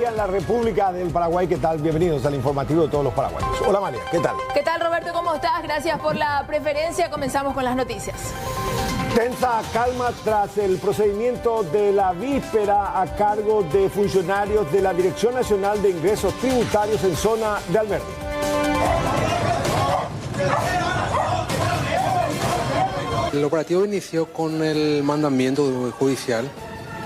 María en la República del Paraguay. ¿Qué tal? Bienvenidos al informativo de todos los paraguayos. Hola María, ¿qué tal? ¿Qué tal Roberto? ¿Cómo estás? Gracias por la preferencia. Comenzamos con las noticias. Tensa calma tras el procedimiento de la víspera a cargo de funcionarios de la Dirección Nacional de Ingresos Tributarios en zona de Alberdi. El operativo inició con el mandamiento judicial.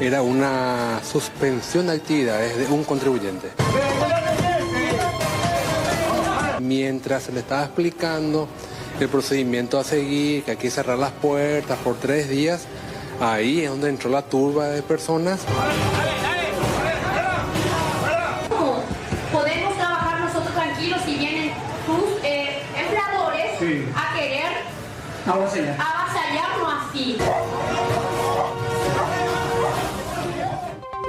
Era una suspensión de actividades de un contribuyente. Mientras se le estaba explicando el procedimiento a seguir, que hay que cerrar las puertas por 3 días, ahí es donde entró la turba de personas. Podemos trabajar nosotros tranquilos si vienen tus empleadores a querer avasallarnos así.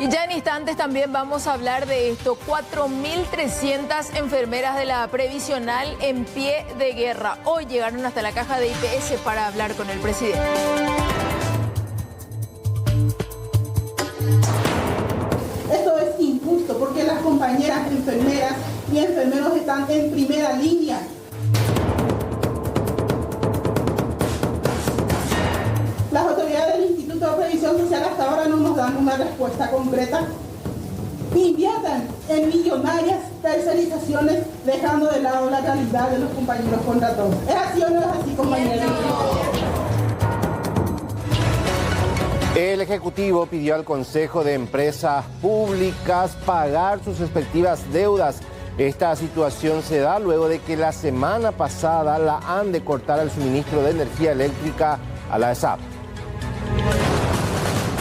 Y ya en instantes también vamos a hablar de esto. 4.300 enfermeras de la previsional en pie de guerra. Hoy llegaron hasta la caja de IPS para hablar con el presidente. Esto es injusto porque las compañeras enfermeras y enfermeros están en primera línea. Las autoridades del Instituto de Previsión Social hasta ahora no nos dan una respuesta concreta. Inviertan en millonarias tercerizaciones, dejando de lado la calidad de los compañeros contratados. ¿Es así o no es así, compañeros? El Ejecutivo pidió al Consejo de Empresas Públicas pagar sus respectivas deudas. Esta situación se da luego de que la semana pasada la ANDE cortara el suministro de energía eléctrica a la ESAP.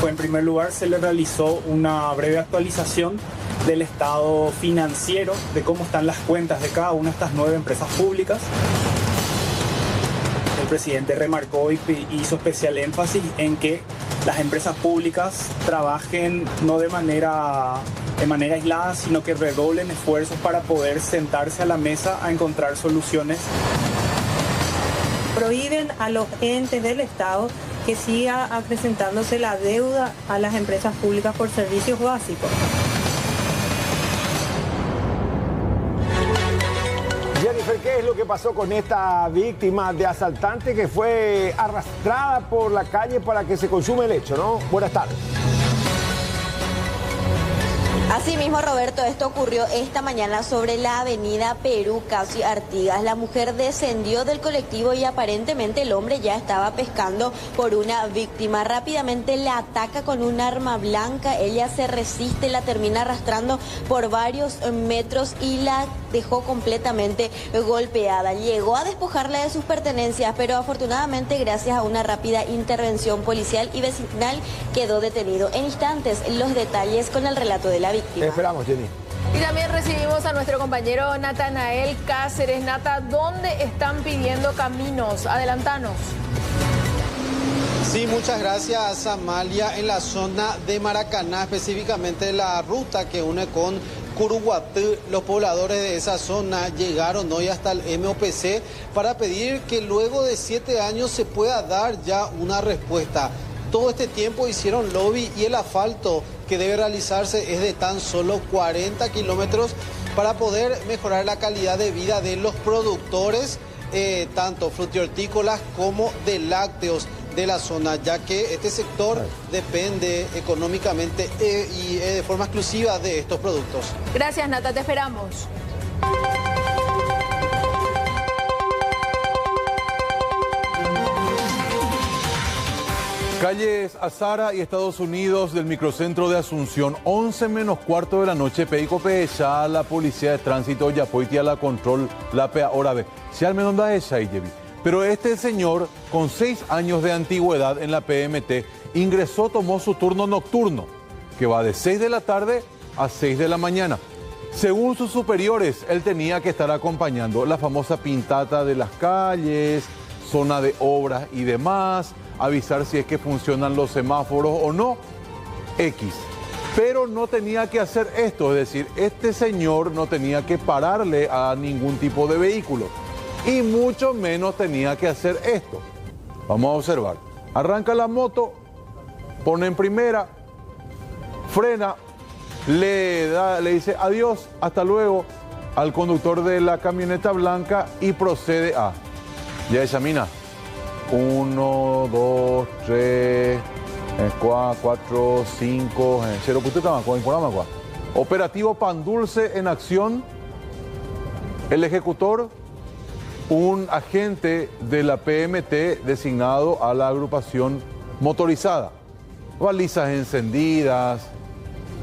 En primer lugar, se le realizó una breve actualización del estado financiero, de cómo están las cuentas de cada una de estas 9 empresas públicas. El presidente remarcó y hizo especial énfasis en que las empresas públicas trabajen no de manera aislada, sino que redoblen esfuerzos para poder sentarse a la mesa a encontrar soluciones. Prohíben a los entes del Estado que siga acrecentándose la deuda a las empresas públicas por servicios básicos. Jennifer, ¿qué es lo que pasó con esta víctima de asaltante que fue arrastrada por la calle para que se consume el hecho, ¿no? Buenas tardes. Así mismo, Roberto, esto ocurrió esta mañana sobre la avenida Perú, casi Artigas. La mujer descendió del colectivo y aparentemente el hombre ya estaba pescando por una víctima. Rápidamente la ataca con un arma blanca, ella se resiste, la termina arrastrando por varios metros y la dejó completamente golpeada. Llegó a despojarla de sus pertenencias, pero afortunadamente gracias a una rápida intervención policial y vecinal quedó detenido. En instantes los detalles con el relato de la víctima. Esperamos, Jenny. Y también recibimos a nuestro compañero Natanael Cáceres. Nata, ¿dónde están pidiendo caminos? Adelantanos. Sí, muchas gracias, Amalia. En la zona de Maracaná, específicamente la ruta que une con Curuguatú, los pobladores de esa zona llegaron hoy hasta el MOPC para pedir que luego de 7 años se pueda dar ya una respuesta. Todo este tiempo hicieron lobby y el asfalto que debe realizarse es de tan solo 40 kilómetros para poder mejorar la calidad de vida de los productores, tanto frutihortícolas como de lácteos de la zona, ya que este sector depende económicamente y de forma exclusiva de estos productos. Gracias, Nata, te esperamos. Calles Azara y Estados Unidos del microcentro de Asunción, 11 menos cuarto de la noche, Peico ya la policía de tránsito ya poitia la control la pea hora B. Si al menos da ella y llevi. Pero este señor, con 6 años de antigüedad en la PMT, ingresó, tomó su turno nocturno, que va de 6 de la tarde a 6 de la mañana. Según sus superiores, él tenía que estar acompañando la famosa pintata de las calles, zona de obras y demás, avisar si es que funcionan los semáforos o no, X. Pero no tenía que hacer esto, es decir, este señor no tenía que pararle a ningún tipo de vehículo y mucho menos tenía que hacer esto. Vamos a observar. Arranca la moto, pone en primera, frena, le dice adiós, hasta luego al conductor de la camioneta blanca y procede a... Ya examina. 1, 2, 3, 4, 5, 0. Operativo Pan Dulce en acción. El ejecutor, un agente de la PMT designado a la agrupación motorizada. Balizas encendidas.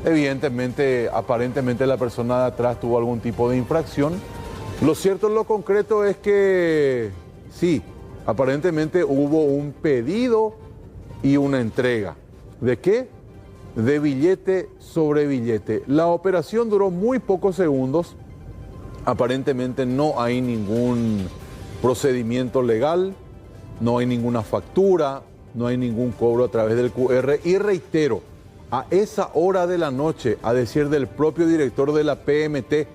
Evidentemente, aparentemente la persona de atrás tuvo algún tipo de infracción. Lo cierto en lo concreto es que sí, aparentemente hubo un pedido y una entrega. ¿De qué? De billete sobre billete. La operación duró muy pocos segundos. Aparentemente no hay ningún procedimiento legal, no hay ninguna factura, no hay ningún cobro a través del QR. Y reitero, a esa hora de la noche, a decir del propio director de la PMT,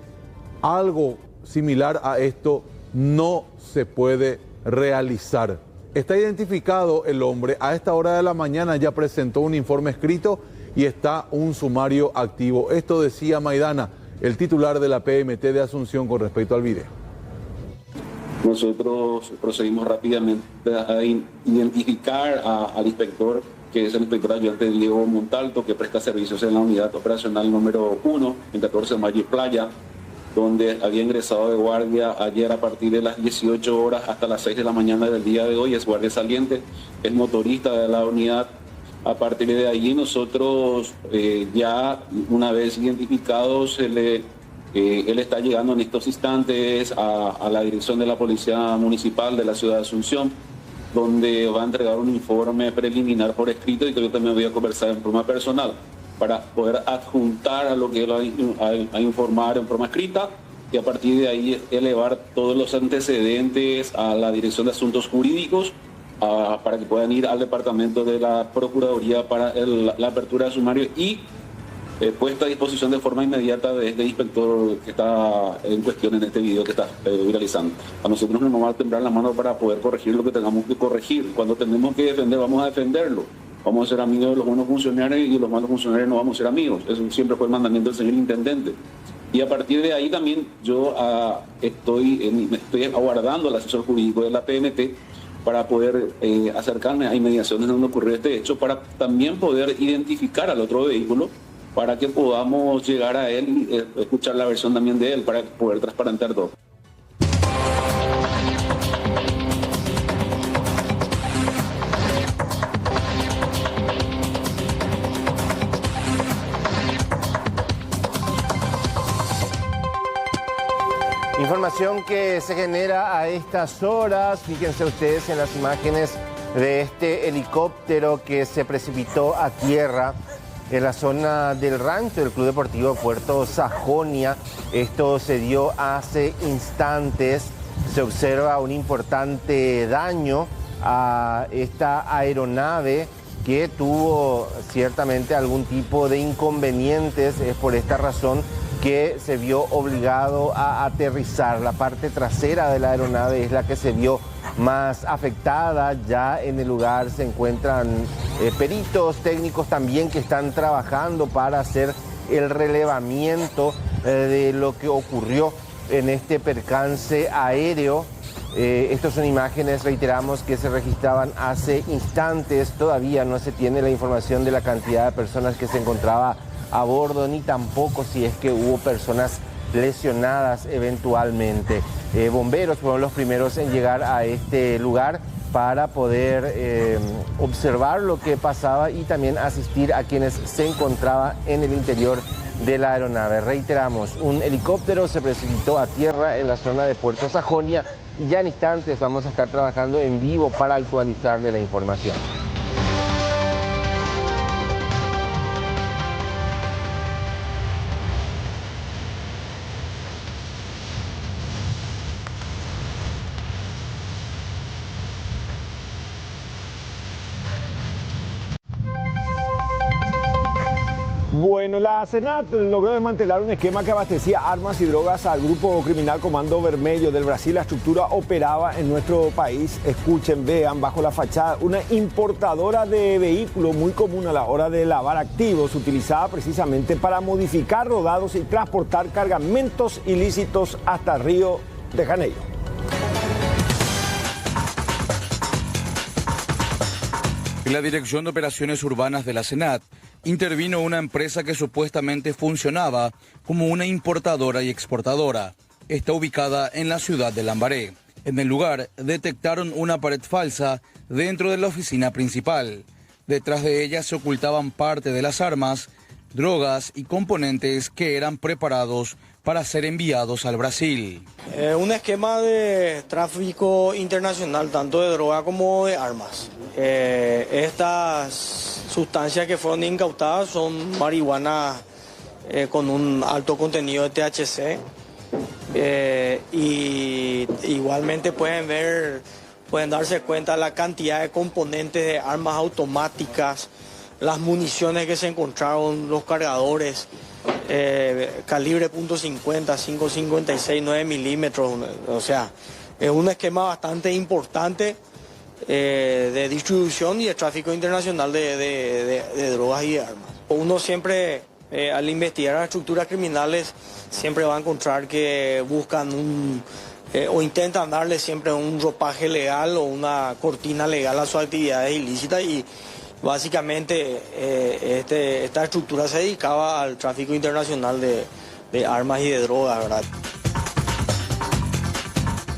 algo similar a esto no se puede realizar. Está identificado el hombre, a esta hora de la mañana ya presentó un informe escrito y está un sumario activo. Esto decía Maidana, el titular de la PMT de Asunción, con respecto al video. Nosotros procedimos rápidamente a identificar al inspector, que es el inspector ayudante Diego Montalto, que presta servicios en la unidad operacional número 1, en 14 de Mayo y Playa, donde había ingresado de guardia ayer a partir de las 18 horas hasta las 6 de la mañana del día de hoy. Es guardia saliente, es motorista de la unidad. A partir de ahí nosotros ya una vez identificados, él está llegando en estos instantes a la dirección de la Policía Municipal de la ciudad de Asunción, donde va a entregar un informe preliminar por escrito y que yo también voy a conversar en forma personal para poder adjuntar a lo que él a informar en forma escrita y a partir de ahí elevar todos los antecedentes a la Dirección de Asuntos Jurídicos para que puedan ir al departamento de la Procuraduría para la apertura de sumario y puesta a disposición de forma inmediata de este inspector que está en cuestión en este video que está viralizando. A nosotros nos va a temblar la mano para poder corregir lo que tengamos que corregir. Cuando tenemos que defender, vamos a defenderlo. Vamos a ser amigos de los buenos funcionarios y los malos funcionarios no vamos a ser amigos. Eso siempre fue el mandamiento del señor intendente. Y a partir de ahí también yo me estoy aguardando al asesor jurídico de la PMT para poder acercarme a inmediaciones donde ocurrió este hecho, para también poder identificar al otro vehículo, para que podamos llegar a él y escuchar la versión también de él, para poder transparentar todo. Información que se genera a estas horas. Fíjense ustedes en las imágenes de este helicóptero que se precipitó a tierra en la zona del rancho del Club Deportivo Puerto Sajonia. Esto se dio hace instantes. Se observa un importante daño a esta aeronave que tuvo ciertamente algún tipo de inconvenientes. Es por esta razón que se vio obligado a aterrizar. La parte trasera de la aeronave es la que se vio más afectada. Ya en el lugar se encuentran peritos técnicos también que están trabajando para hacer el relevamiento de lo que ocurrió en este percance aéreo. Estas son imágenes, reiteramos, que se registraban hace instantes. Todavía no se tiene la información de la cantidad de personas que se encontraba a bordo, ni tampoco si es que hubo personas lesionadas eventualmente. Bomberos fueron los primeros en llegar a este lugar para poder observar lo que pasaba y también asistir a quienes se encontraban en el interior de la aeronave. Reiteramos, un helicóptero se precipitó a tierra en la zona de Puerto Sajonia y ya en instantes vamos a estar trabajando en vivo para actualizarle la información. Bueno, la Senat logró desmantelar un esquema que abastecía armas y drogas al grupo criminal Comando Vermelho del Brasil. La estructura operaba en nuestro país. Escuchen, vean, bajo la fachada, una importadora de vehículos muy común a la hora de lavar activos, utilizada precisamente para modificar rodados y transportar cargamentos ilícitos hasta Río de Janeiro. En la Dirección de Operaciones Urbanas de la Senat intervino una empresa que supuestamente funcionaba como una importadora y exportadora. Está ubicada en la ciudad de Lambaré. En el lugar detectaron una pared falsa dentro de la oficina principal. Detrás de ella se ocultaban parte de las armas, drogas y componentes que eran preparados para ser enviados al Brasil. Un esquema de tráfico internacional, tanto de droga como de armas. Estas sustancias que fueron incautadas son marihuana con un alto contenido de THC. Y igualmente pueden darse cuenta la cantidad de componentes de armas automáticas, las municiones que se encontraron, los cargadores, calibre .50, 5.56, 9 milímetros. O sea, es un esquema bastante importante de distribución y de tráfico internacional de drogas y de armas. Uno siempre, al investigar las estructuras criminales, siempre va a encontrar que buscan o intentan darle siempre un ropaje legal o una cortina legal a sus actividades ilícitas, y básicamente esta estructura se dedicaba al tráfico internacional de armas y de drogas, ¿verdad?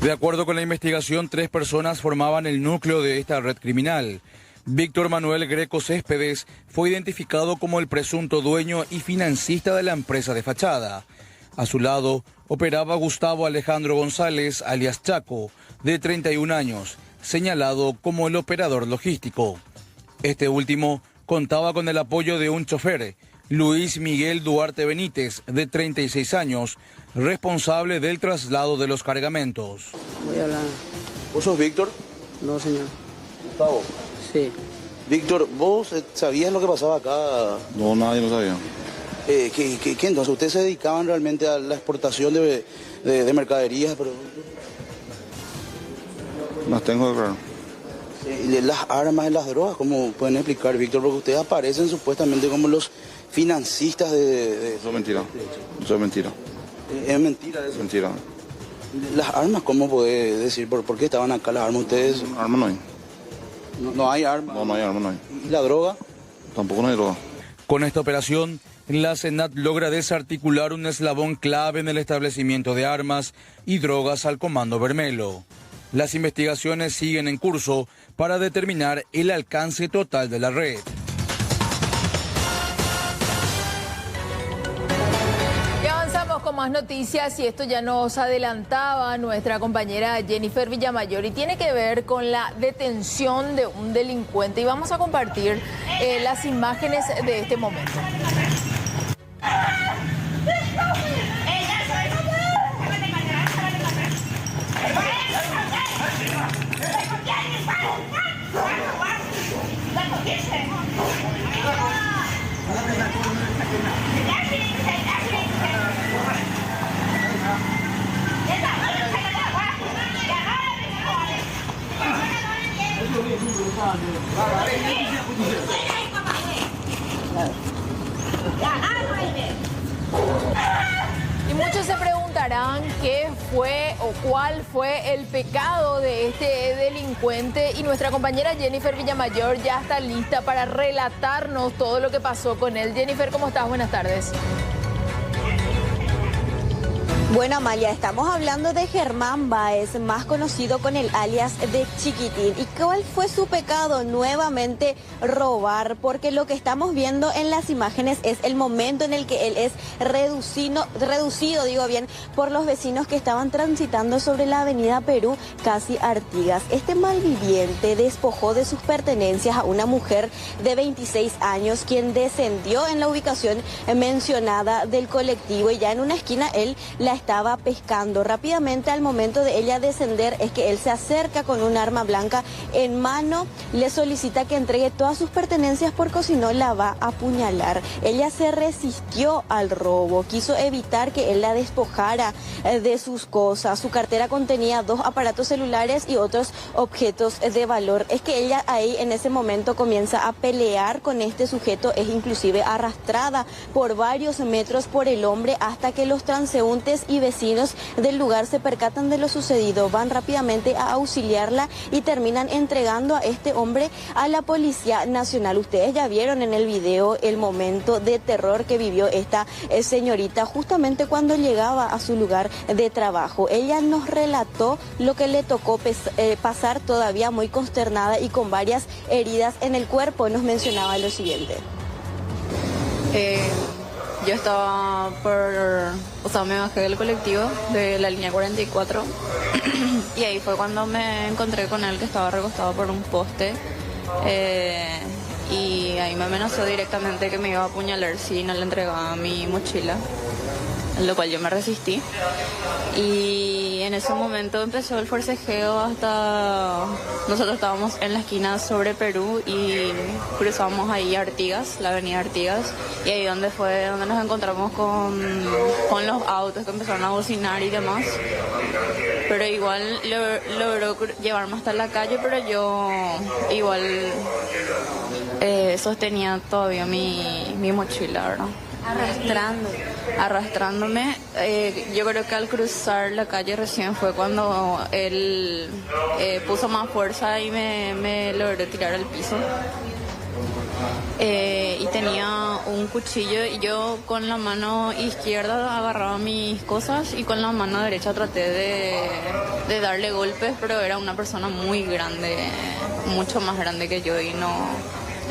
De acuerdo con la investigación, 3 personas formaban el núcleo de esta red criminal. Víctor Manuel Greco Céspedes fue identificado como el presunto dueño y financista de la empresa de fachada. A su lado operaba Gustavo Alejandro González, alias Chaco, de 31 años, señalado como el operador logístico. Este último contaba con el apoyo de un chofer, Luis Miguel Duarte Benítez, de 36 años, responsable del traslado de los cargamentos. Voy a hablar. ¿Vos sos Víctor? No, señor. ¿Gustavo? Sí. Víctor, ¿vos sabías lo que pasaba acá? No, nadie lo sabía. ¿Qué entonces? ¿Ustedes se dedicaban realmente a la exportación de mercaderías? Pero... Las tengo de claro. Las armas y las drogas, ¿cómo pueden explicar, Víctor? Porque ustedes aparecen supuestamente como los financistas de... Eso es mentira. Eso es mentira. ¿Es mentira eso? Es mentira. Las armas, ¿cómo podés decir? ¿Por qué estaban acá las armas ustedes? Armas no hay. ¿No hay armas? No hay armas, no hay. ¿Y la droga? Tampoco no hay droga. Con esta operación, la Senat logra desarticular un eslabón clave en el establecimiento de armas y drogas al Comando Vermelho. Las investigaciones siguen en curso para determinar el alcance total de la red. Y avanzamos con más noticias, y esto ya nos adelantaba nuestra compañera Jennifer Villamayor, y tiene que ver con la detención de un delincuente, y vamos a compartir las imágenes de este momento. Y muchos se preguntarán qué fue o cuál fue el pecado de este delincuente, y nuestra compañera Jennifer Villamayor ya está lista para relatarnos todo lo que pasó con él. Jennifer, ¿cómo estás? Buenas tardes. Bueno, Amalia, estamos hablando de Germán Báez, más conocido con el alias de Chiquitín. ¿Y cuál fue su pecado? Nuevamente robar, porque lo que estamos viendo en las imágenes es el momento en el que él es reducido, por los vecinos que estaban transitando sobre la avenida Perú, casi Artigas. Este malviviente despojó de sus pertenencias a una mujer de 26 años, quien descendió en la ubicación mencionada del colectivo, y ya en una esquina él la estaba pescando. Rápidamente, al momento de ella descender, es que él se acerca con un arma blanca en mano, le solicita que entregue todas sus pertenencias porque si no la va a apuñalar. Ella se resistió al robo, quiso evitar que él la despojara de sus cosas. Su cartera contenía 2 aparatos celulares y otros objetos de valor. Es que ella ahí en ese momento comienza a pelear con este sujeto, es inclusive arrastrada por varios metros por el hombre hasta que los transeúntes y vecinos del lugar se percatan de lo sucedido. Van rápidamente a auxiliarla y terminan entregando a este hombre a la Policía Nacional. Ustedes ya vieron en el video el momento de terror que vivió esta señorita justamente cuando llegaba a su lugar de trabajo. Ella nos relató lo que le tocó pasar, todavía muy consternada y con varias heridas en el cuerpo. Nos mencionaba lo siguiente. Yo estaba me bajé del colectivo de la línea 44 y ahí fue cuando me encontré con él, que estaba recostado por un poste, y ahí me amenazó directamente que me iba a apuñalar si no le entregaba mi mochila, en lo cual yo me resistí. Y en ese momento empezó el forcejeo hasta... Nosotros estábamos en la esquina sobre Perú y cruzamos ahí Artigas, la avenida Artigas, y ahí donde nos encontramos con los autos que empezaron a bocinar y demás. Pero igual logró llevarme hasta la calle, pero yo igual sostenía todavía mi mochila, ¿verdad? Arrastrándome. Yo creo que al cruzar la calle recién fue cuando él puso más fuerza y me logró tirar al piso. Y tenía un cuchillo y yo con la mano izquierda agarraba mis cosas y con la mano derecha traté de darle golpes, pero era una persona muy grande, mucho más grande que yo, y no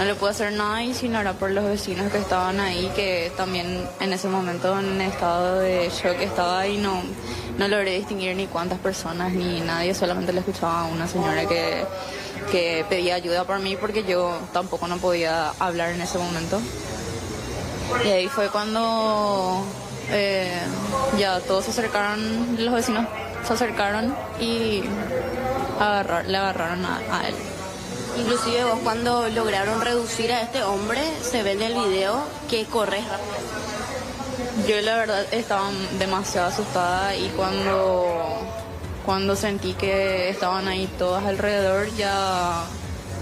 le pude hacer nada, y si no era por los vecinos que estaban ahí, que también en ese momento en estado de shock estaba, y no logré distinguir ni cuántas personas ni nadie, solamente le escuchaba a una señora que pedía ayuda por mí porque yo tampoco no podía hablar en ese momento. Y ahí fue cuando ya todos se acercaron, los vecinos se acercaron y le agarraron a él. Inclusive vos, cuando lograron reducir a este hombre, se ve en el video que corres rápido. Yo la verdad estaba demasiado asustada, y cuando sentí que estaban ahí todos alrededor, ya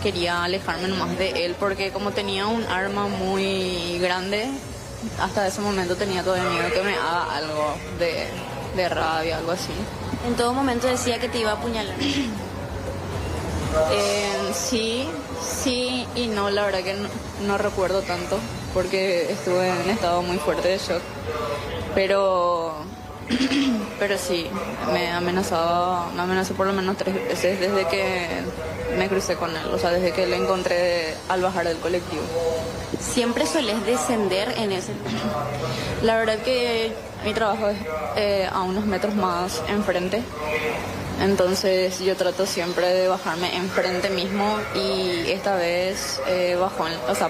quería alejarme más de él, porque como tenía un arma muy grande, hasta ese momento tenía todo el miedo que me haga algo de rabia, algo así. En todo momento decía que te iba a apuñalar. Sí y no, la verdad que no recuerdo tanto, porque estuve en un estado muy fuerte de shock, pero sí, me amenazó por lo menos 3 veces desde que me crucé con él, o sea, desde que le encontré al bajar del colectivo. ¿Siempre sueles descender en ese? La verdad que mi trabajo es a unos metros más enfrente. Entonces yo trato siempre de bajarme enfrente mismo, y esta vez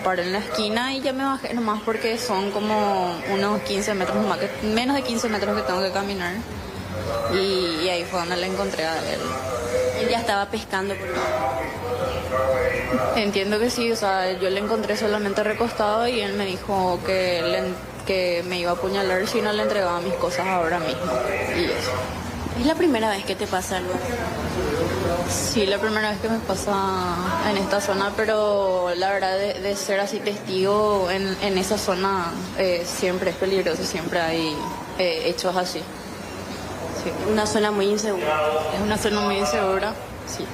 paré en la esquina y ya me bajé nomás porque son como unos 15 metros más, menos de 15 metros que tengo que caminar, y ahí fue donde le encontré a él. Él ya estaba pescando por ahí. Entiendo que sí, o sea, yo le encontré solamente recostado y él me dijo que me iba a apuñalar si no le entregaba mis cosas ahora mismo, y eso. ¿Es la primera vez que te pasa algo? Sí, la primera vez que me pasa en esta zona, pero la verdad de ser así testigo en esa zona siempre es peligroso, siempre hay hechos así. Sí. Una zona muy insegura. Es una zona muy insegura, sí.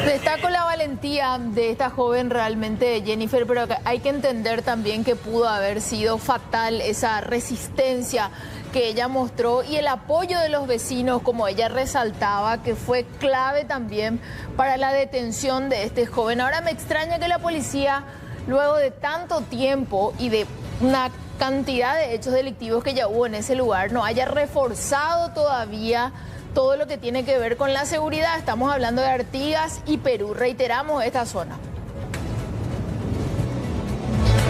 Destaco la valentía de esta joven realmente, Jennifer, pero hay que entender también que pudo haber sido fatal esa resistencia que ella mostró y el apoyo de los vecinos, como ella resaltaba, que fue clave también para la detención de este joven. Ahora me extraña que la policía, luego de tanto tiempo y de una cantidad de hechos delictivos que ya hubo en ese lugar, no haya reforzado todavía todo lo que tiene que ver con la seguridad. Estamos hablando de Artigas y Perú. Reiteramos esta zona.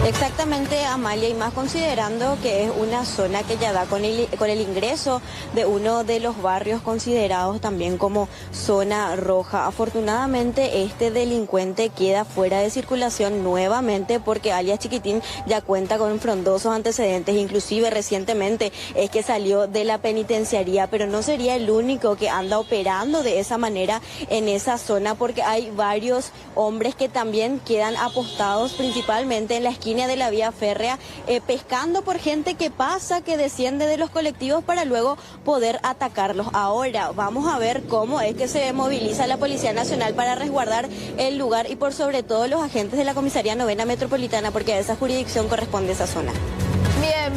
Exactamente, Amalia, y más considerando que es una zona que ya da con el ingreso de uno de los barrios considerados también como zona roja. Afortunadamente, este delincuente queda fuera de circulación nuevamente porque alias Chiquitín ya cuenta con frondosos antecedentes, inclusive recientemente es que salió de la penitenciaría, pero no sería el único que anda operando de esa manera en esa zona, porque hay varios hombres que también quedan apostados principalmente en la esquina de la vía férrea, pescando por gente que pasa, que desciende de los colectivos para luego poder atacarlos. Ahora vamos a ver cómo es que se moviliza la Policía Nacional para resguardar el lugar y por sobre todo los agentes de la Comisaría Novena Metropolitana, porque a esa jurisdicción corresponde esa zona.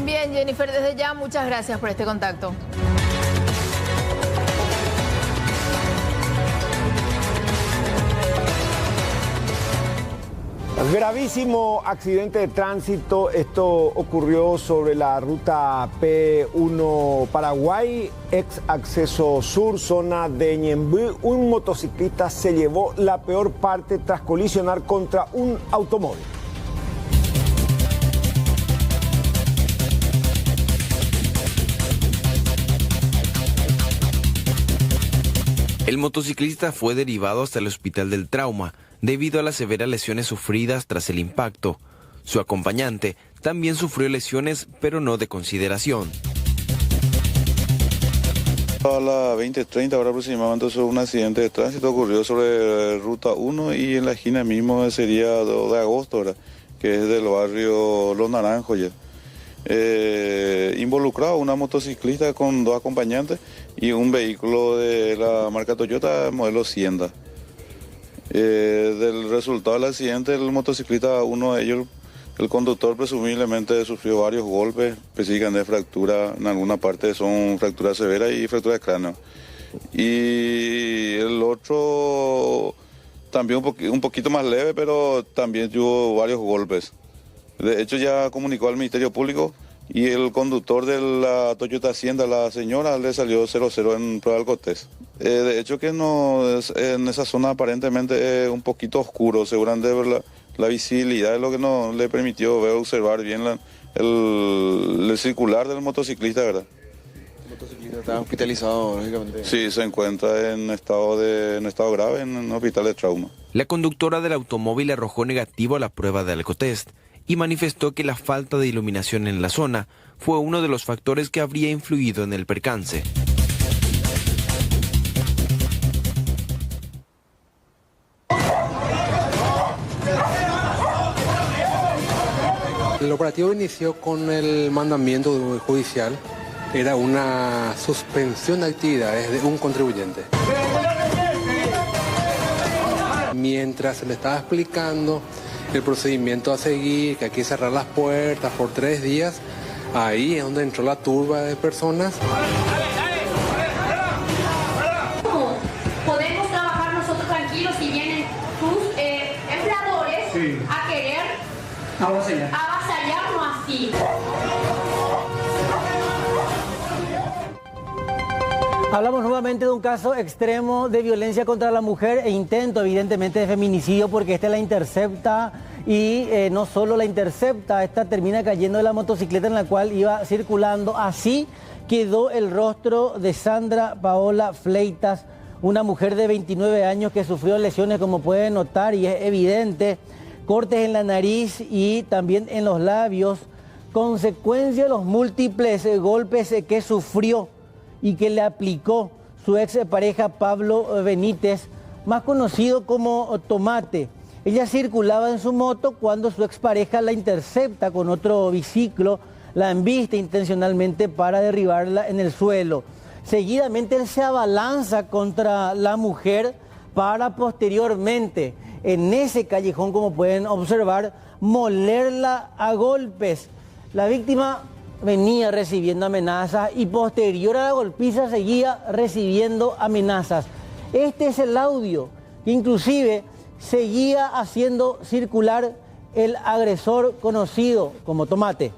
Bien, Jennifer, desde ya muchas gracias por este contacto. Gravísimo accidente de tránsito. Esto ocurrió sobre la ruta P1 Paraguay, ex acceso sur, zona de Ñemby. Un motociclista se llevó la peor parte tras colisionar contra un automóvil. El motociclista fue derivado hasta el Hospital del Trauma debido a las severas lesiones sufridas tras el impacto. Su acompañante también sufrió lesiones, pero no de consideración. A las 20:30 ahora aproximadamente un accidente de tránsito ocurrió sobre Ruta 1 y en la esquina mismo sería 2 de agosto, ¿verdad? Que es del barrio Los Naranjos ya. Involucrado una motociclista con 2 acompañantes y un vehículo de la marca Toyota modelo Sienda. Del resultado del accidente, el motociclista, uno de ellos, el conductor presumiblemente sufrió varios golpes, específicamente fractura, en alguna parte son fracturas severas y fractura de cráneo. Y el otro también un poquito más leve, pero también tuvo varios golpes. De hecho ya comunicó al Ministerio Público y el conductor de la Toyota Hacienda, la señora, le salió 0-0 en prueba de alcotés. De hecho que no, en esa zona aparentemente es un poquito oscuro, seguramente la visibilidad es lo que no le permitió observar bien el circular del motociclista, ¿verdad? ¿El motociclista está hospitalizado, lógicamente? Sí, se encuentra en estado grave en un hospital de trauma. La conductora del automóvil arrojó negativo a la prueba de alcotest y manifestó que la falta de iluminación en la zona fue uno de los factores que habría influido en el percance. El operativo inició con el mandamiento judicial, era una suspensión de actividades de un contribuyente. Mientras se le estaba explicando el procedimiento a seguir, que hay que cerrar las puertas por 3 días, ahí es donde entró la turba de personas. Podemos trabajar nosotros tranquilos si vienen tus empleadores a querer avasallarnos así. Hablamos nuevamente de un caso extremo de violencia contra la mujer e intento evidentemente de feminicidio, porque esta la intercepta y no solo la intercepta, esta termina cayendo de la motocicleta en la cual iba circulando. Así quedó el rostro de Sandra Paola Fleitas, una mujer de 29 años que sufrió lesiones, como pueden notar, y es evidente, cortes en la nariz y también en los labios, consecuencia de los múltiples golpes que sufrió y que le aplicó su ex pareja Pablo Benítez, más conocido como Tomate. Ella circulaba en su moto cuando su expareja la intercepta con otro biciclo, la embiste intencionalmente para derribarla en el suelo. Seguidamente él se abalanza contra la mujer para posteriormente, en ese callejón, como pueden observar, molerla a golpes. La víctima venía recibiendo amenazas y posterior a la golpiza seguía recibiendo amenazas. Este es el audio que inclusive seguía haciendo circular el agresor conocido como Tomate.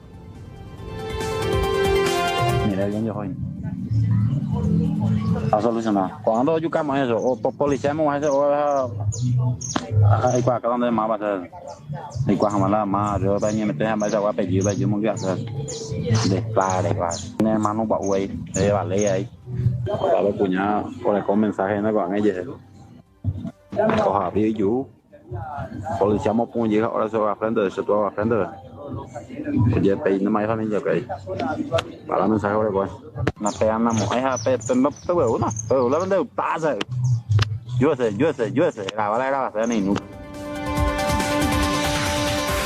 Mira, bien, yo joven. a solucionar. Cuando buscamos eso, o policemos eso, o hay cual donde más va a ser. Hay cual jamás más, yo también me tengo más agua apellido, yo me voy a hacer desplare, mi hermano va güey, de vale ahí. Para los cuñados, por el mensaje no con ellos. Ojalá vi yo. Policemos pun llega ahora se va a frente, se todo a frente. Yo pedí no más familia que para mensaje por igual. Na pegan na mujer, pero la vende pasa. Yo sé, la bala grabación y no.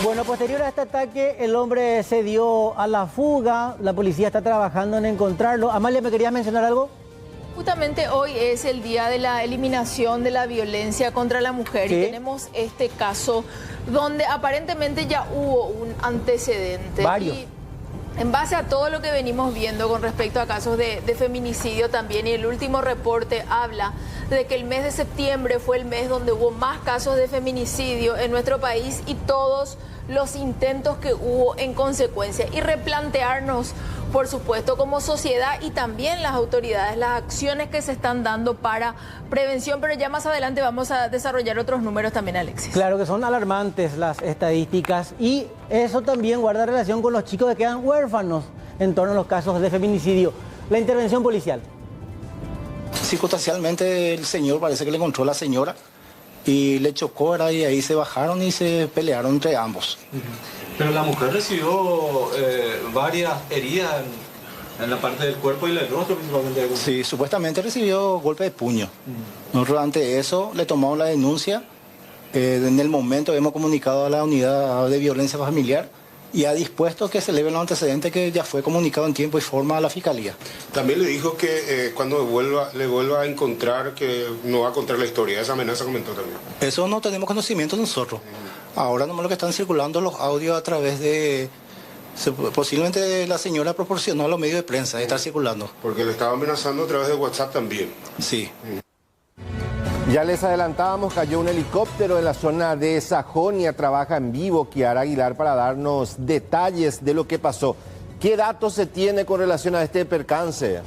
Bueno, posterior a este ataque, el hombre se dio a la fuga. La policía está trabajando en encontrarlo. Amalia, ¿me querías mencionar algo? Justamente hoy es el día de la eliminación de la violencia contra la mujer. ¿Sí? Y tenemos este caso donde aparentemente ya hubo un antecedente. Varios. Y en base a todo lo que venimos viendo con respecto a casos de feminicidio también, y el último reporte habla de que el mes de septiembre fue el mes donde hubo más casos de feminicidio en nuestro país y todos los intentos que hubo en consecuencia. Y replantearnos, por supuesto, como sociedad y también las autoridades, las acciones que se están dando para prevención, pero ya más adelante vamos a desarrollar otros números también, Alexis. Claro que son alarmantes las estadísticas y eso también guarda relación con los chicos que quedan huérfanos en torno a los casos de feminicidio. La intervención policial. Circunstancialmente el señor parece que le encontró a la señora y le chocó, y ahí se bajaron y se pelearon entre ambos. Pero la mujer recibió varias heridas en la parte del cuerpo y el rostro principalmente. Sí, supuestamente recibió golpe de puño. Nosotros ante eso le tomamos la denuncia. En el momento hemos comunicado a la unidad de violencia familiar y ha dispuesto que se eleven los antecedentes que ya fue comunicado en tiempo y forma a la fiscalía. También le dijo que cuando le vuelva a encontrar, que no va a contar la historia. Esa amenaza comentó también. Eso no tenemos conocimiento nosotros. Ahora nomás lo que están circulando los audios a través de... Posiblemente la señora proporcionó a los medios de prensa, de estar circulando. Porque le estaba amenazando a través de WhatsApp también. Sí. Ya les adelantábamos, cayó un helicóptero en la zona de Sajonia. Trabaja en vivo Kiara Aguilar para darnos detalles de lo que pasó. ¿Qué datos se tiene con relación a este percance?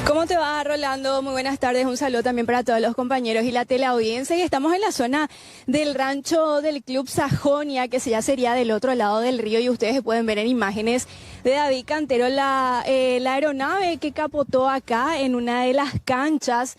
¿Cómo te va, Rolando? Muy buenas tardes, un saludo también para todos los compañeros y la teleaudiencia. Y estamos en la zona del rancho del Club Sajonia, que ya sería del otro lado del río, y ustedes pueden ver en imágenes de David Cantero la aeronave que capotó acá en una de las canchas.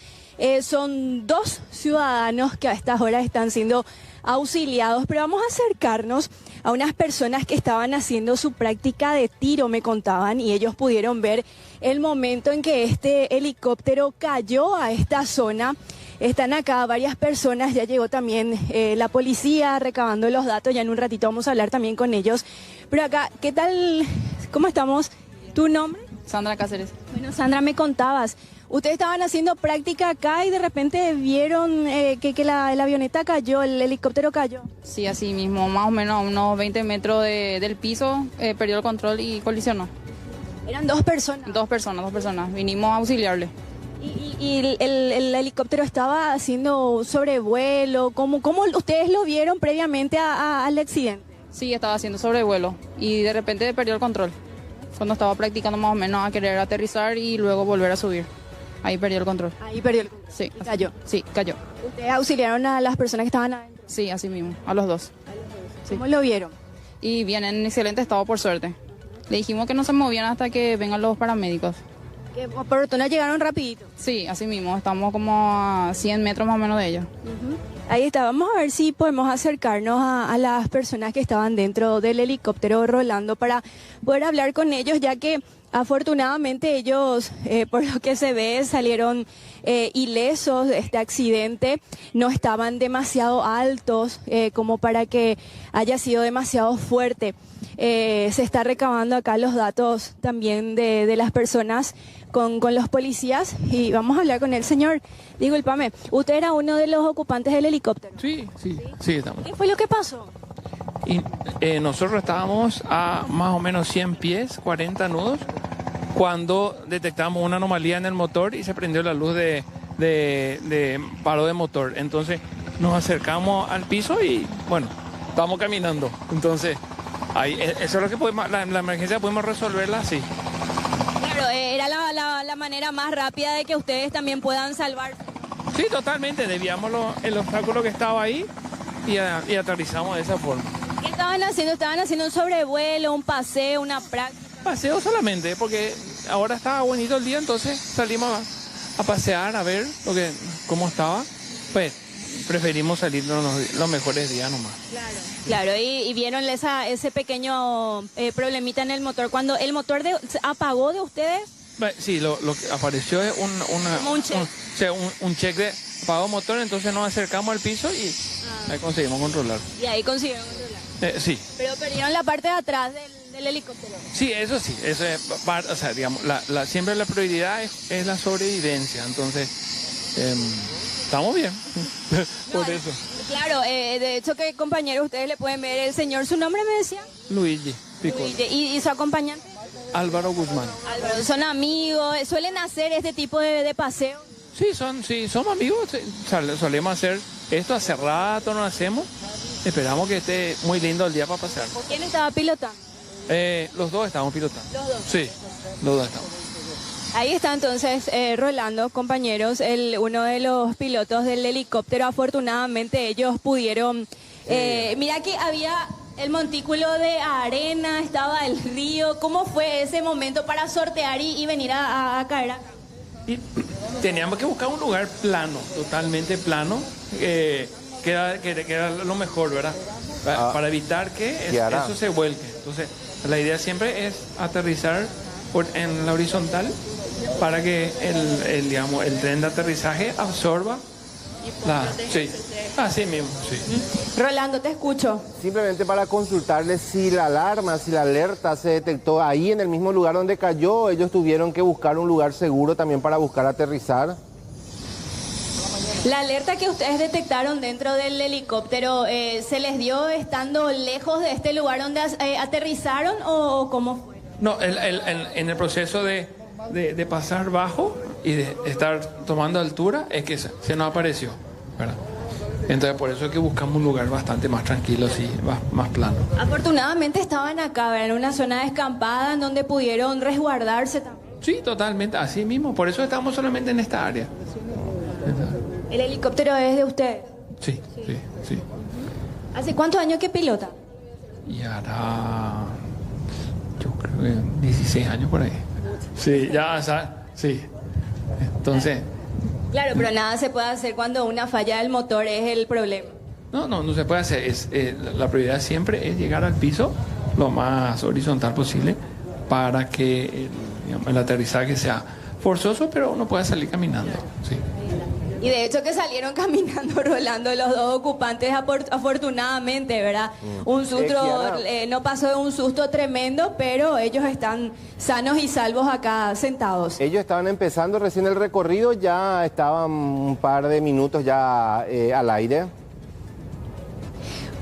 Son 2 ciudadanos que a estas horas están siendo auxiliados, pero vamos a acercarnos a unas personas que estaban haciendo su práctica de tiro, me contaban, y ellos pudieron ver el momento en que este helicóptero cayó a esta zona. Están acá varias personas, ya llegó también la policía recabando los datos, ya en un ratito vamos a hablar también con ellos. Pero acá, ¿qué tal? ¿Cómo estamos? ¿Tu nombre? Sandra Cáceres. Bueno, Sandra, me contabas, ustedes estaban haciendo práctica acá y de repente vieron que la avioneta cayó, el helicóptero cayó. Sí, así mismo, más o menos a unos 20 metros del piso, perdió el control y colisionó. ¿Eran 2 personas? Dos personas, vinimos a auxiliarle. ¿Y el helicóptero estaba haciendo sobrevuelo? ¿Cómo ustedes lo vieron previamente al accidente? Sí, estaba haciendo sobrevuelo y de repente perdió el control. Cuando estaba practicando más o menos a querer aterrizar y luego volver a subir. Ahí perdió el control. Ahí perdió el control. Sí. ¿Cayó? Sí, cayó. ¿Ustedes auxiliaron a las personas que estaban adentro? Sí, así mismo, a los dos. ¿Cómo lo vieron? Y bien, en excelente estado, por suerte. Le dijimos que no se movían hasta que vengan los paramédicos. ¿Por no llegaron rapidito? Sí, así mismo, estamos como a 100 metros más o menos de ellos. Ahí está, vamos a ver si podemos acercarnos a las personas que estaban dentro del helicóptero Rolando para poder hablar con ellos, ya que afortunadamente ellos, por lo que se ve, salieron ilesos de este accidente. No estaban demasiado altos como para que haya sido demasiado fuerte. Se está recabando acá los datos también de las personas con los policías y vamos a hablar con el señor. Discúlpame, ¿usted era uno de los ocupantes del helicóptero? Sí, estamos. ¿Qué fue lo que pasó? Y, nosotros estábamos a más o menos 100 pies, 40 nudos, cuando detectamos una anomalía en el motor y se prendió la luz de paro de motor. Entonces nos acercamos al piso y bueno, estamos caminando. Entonces, ahí, eso es lo que podemos, la emergencia podemos resolverla así. Claro, era la manera más rápida de que ustedes también puedan salvarse. Sí, totalmente. Desviamos el obstáculo que estaba ahí y aterrizamos de esa forma. ¿Qué estaban haciendo? ¿Estaban haciendo un sobrevuelo, un paseo, una práctica? Paseo solamente, porque ahora estaba bonito el día, entonces salimos a pasear, a ver cómo estaba. Pues preferimos salir los mejores días nomás. Claro, y vieron ese pequeño problemita en el motor. Cuando el motor se apagó de ustedes... Sí, lo que apareció es un check de apagado motor, entonces nos acercamos al piso y ahí conseguimos controlar. Y ahí consiguieron controlar. Sí. Pero perdieron la parte de atrás del helicóptero. Sí, eso sí. Eso es, o sea, digamos, siempre la prioridad es la sobrevivencia. Entonces, estamos bien. Por eso. Claro, de hecho que compañeros ustedes le pueden ver el señor, ¿su nombre me decía? Luigi Piccolo. ¿Y su acompañante? Álvaro Guzmán. ¿Son amigos? ¿Suelen hacer este tipo de paseo? Sí, somos amigos. Solemos hacer esto, hace rato no hacemos. Esperamos que esté muy lindo el día para pasear. ¿Quién estaba pilotando? Los dos estábamos pilotando. ¿Los dos? Sí, los dos estamos. Ahí está entonces Rolando, compañeros, uno de los pilotos del helicóptero. Afortunadamente ellos pudieron... mira que había el montículo de arena, estaba el río. ¿Cómo fue ese momento para sortear y venir a caer acá? Y teníamos que buscar un lugar plano, totalmente plano, que era lo mejor, ¿verdad? Para evitar que eso se vuelque. Entonces, la idea siempre es aterrizar en la horizontal para que el tren de aterrizaje absorba sí, así mismo, sí. Rolando, te escucho. Simplemente para consultarles si la alarma, si la alerta se detectó ahí en el mismo lugar donde cayó, ellos tuvieron que buscar un lugar seguro también para buscar aterrizar. La alerta que ustedes detectaron dentro del helicóptero, ¿se les dio estando lejos de este lugar donde aterrizaron o cómo fue? No, en el proceso de pasar bajo y de estar tomando altura es que se nos apareció, ¿verdad? Entonces por eso es que buscamos un lugar bastante más tranquilo, sí, más plano. Afortunadamente estaban acá, ¿verdad? En una zona descampada en donde pudieron resguardarse también. Sí, totalmente, así mismo, por eso estamos solamente en esta área. ¿El helicóptero es de usted? Sí. ¿Hace cuántos años que pilota? Y hará, yo creo que 16 años por ahí. Sí, ya, sí. Entonces... Claro, pero nada se puede hacer cuando una falla del motor es el problema. No se puede hacer. La prioridad siempre es llegar al piso lo más horizontal posible para que el aterrizaje sea forzoso, pero uno pueda salir caminando. Sí. Y de hecho que salieron caminando, Rolando, los dos ocupantes, afortunadamente, ¿verdad? Un susto, no pasó de un susto tremendo, pero ellos están sanos y salvos acá sentados. Ellos estaban empezando recién el recorrido, ya estaban un par de minutos ya al aire.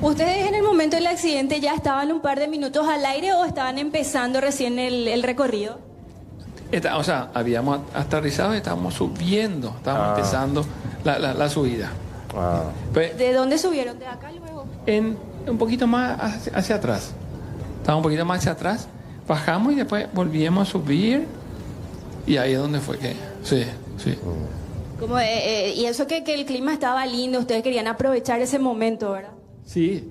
¿Ustedes en el momento del accidente ya estaban un par de minutos al aire o estaban empezando recién el recorrido? O sea, habíamos aterrizado y estábamos subiendo, estábamos empezando la subida. Pues, ¿de dónde subieron? ¿De acá luego? Un poquito más hacia atrás. Estábamos un poquito más hacia atrás, bajamos y después volvíamos a subir y ahí es donde fue que... Sí. Como, y eso que el clima estaba lindo, ustedes querían aprovechar ese momento, ¿verdad? Sí,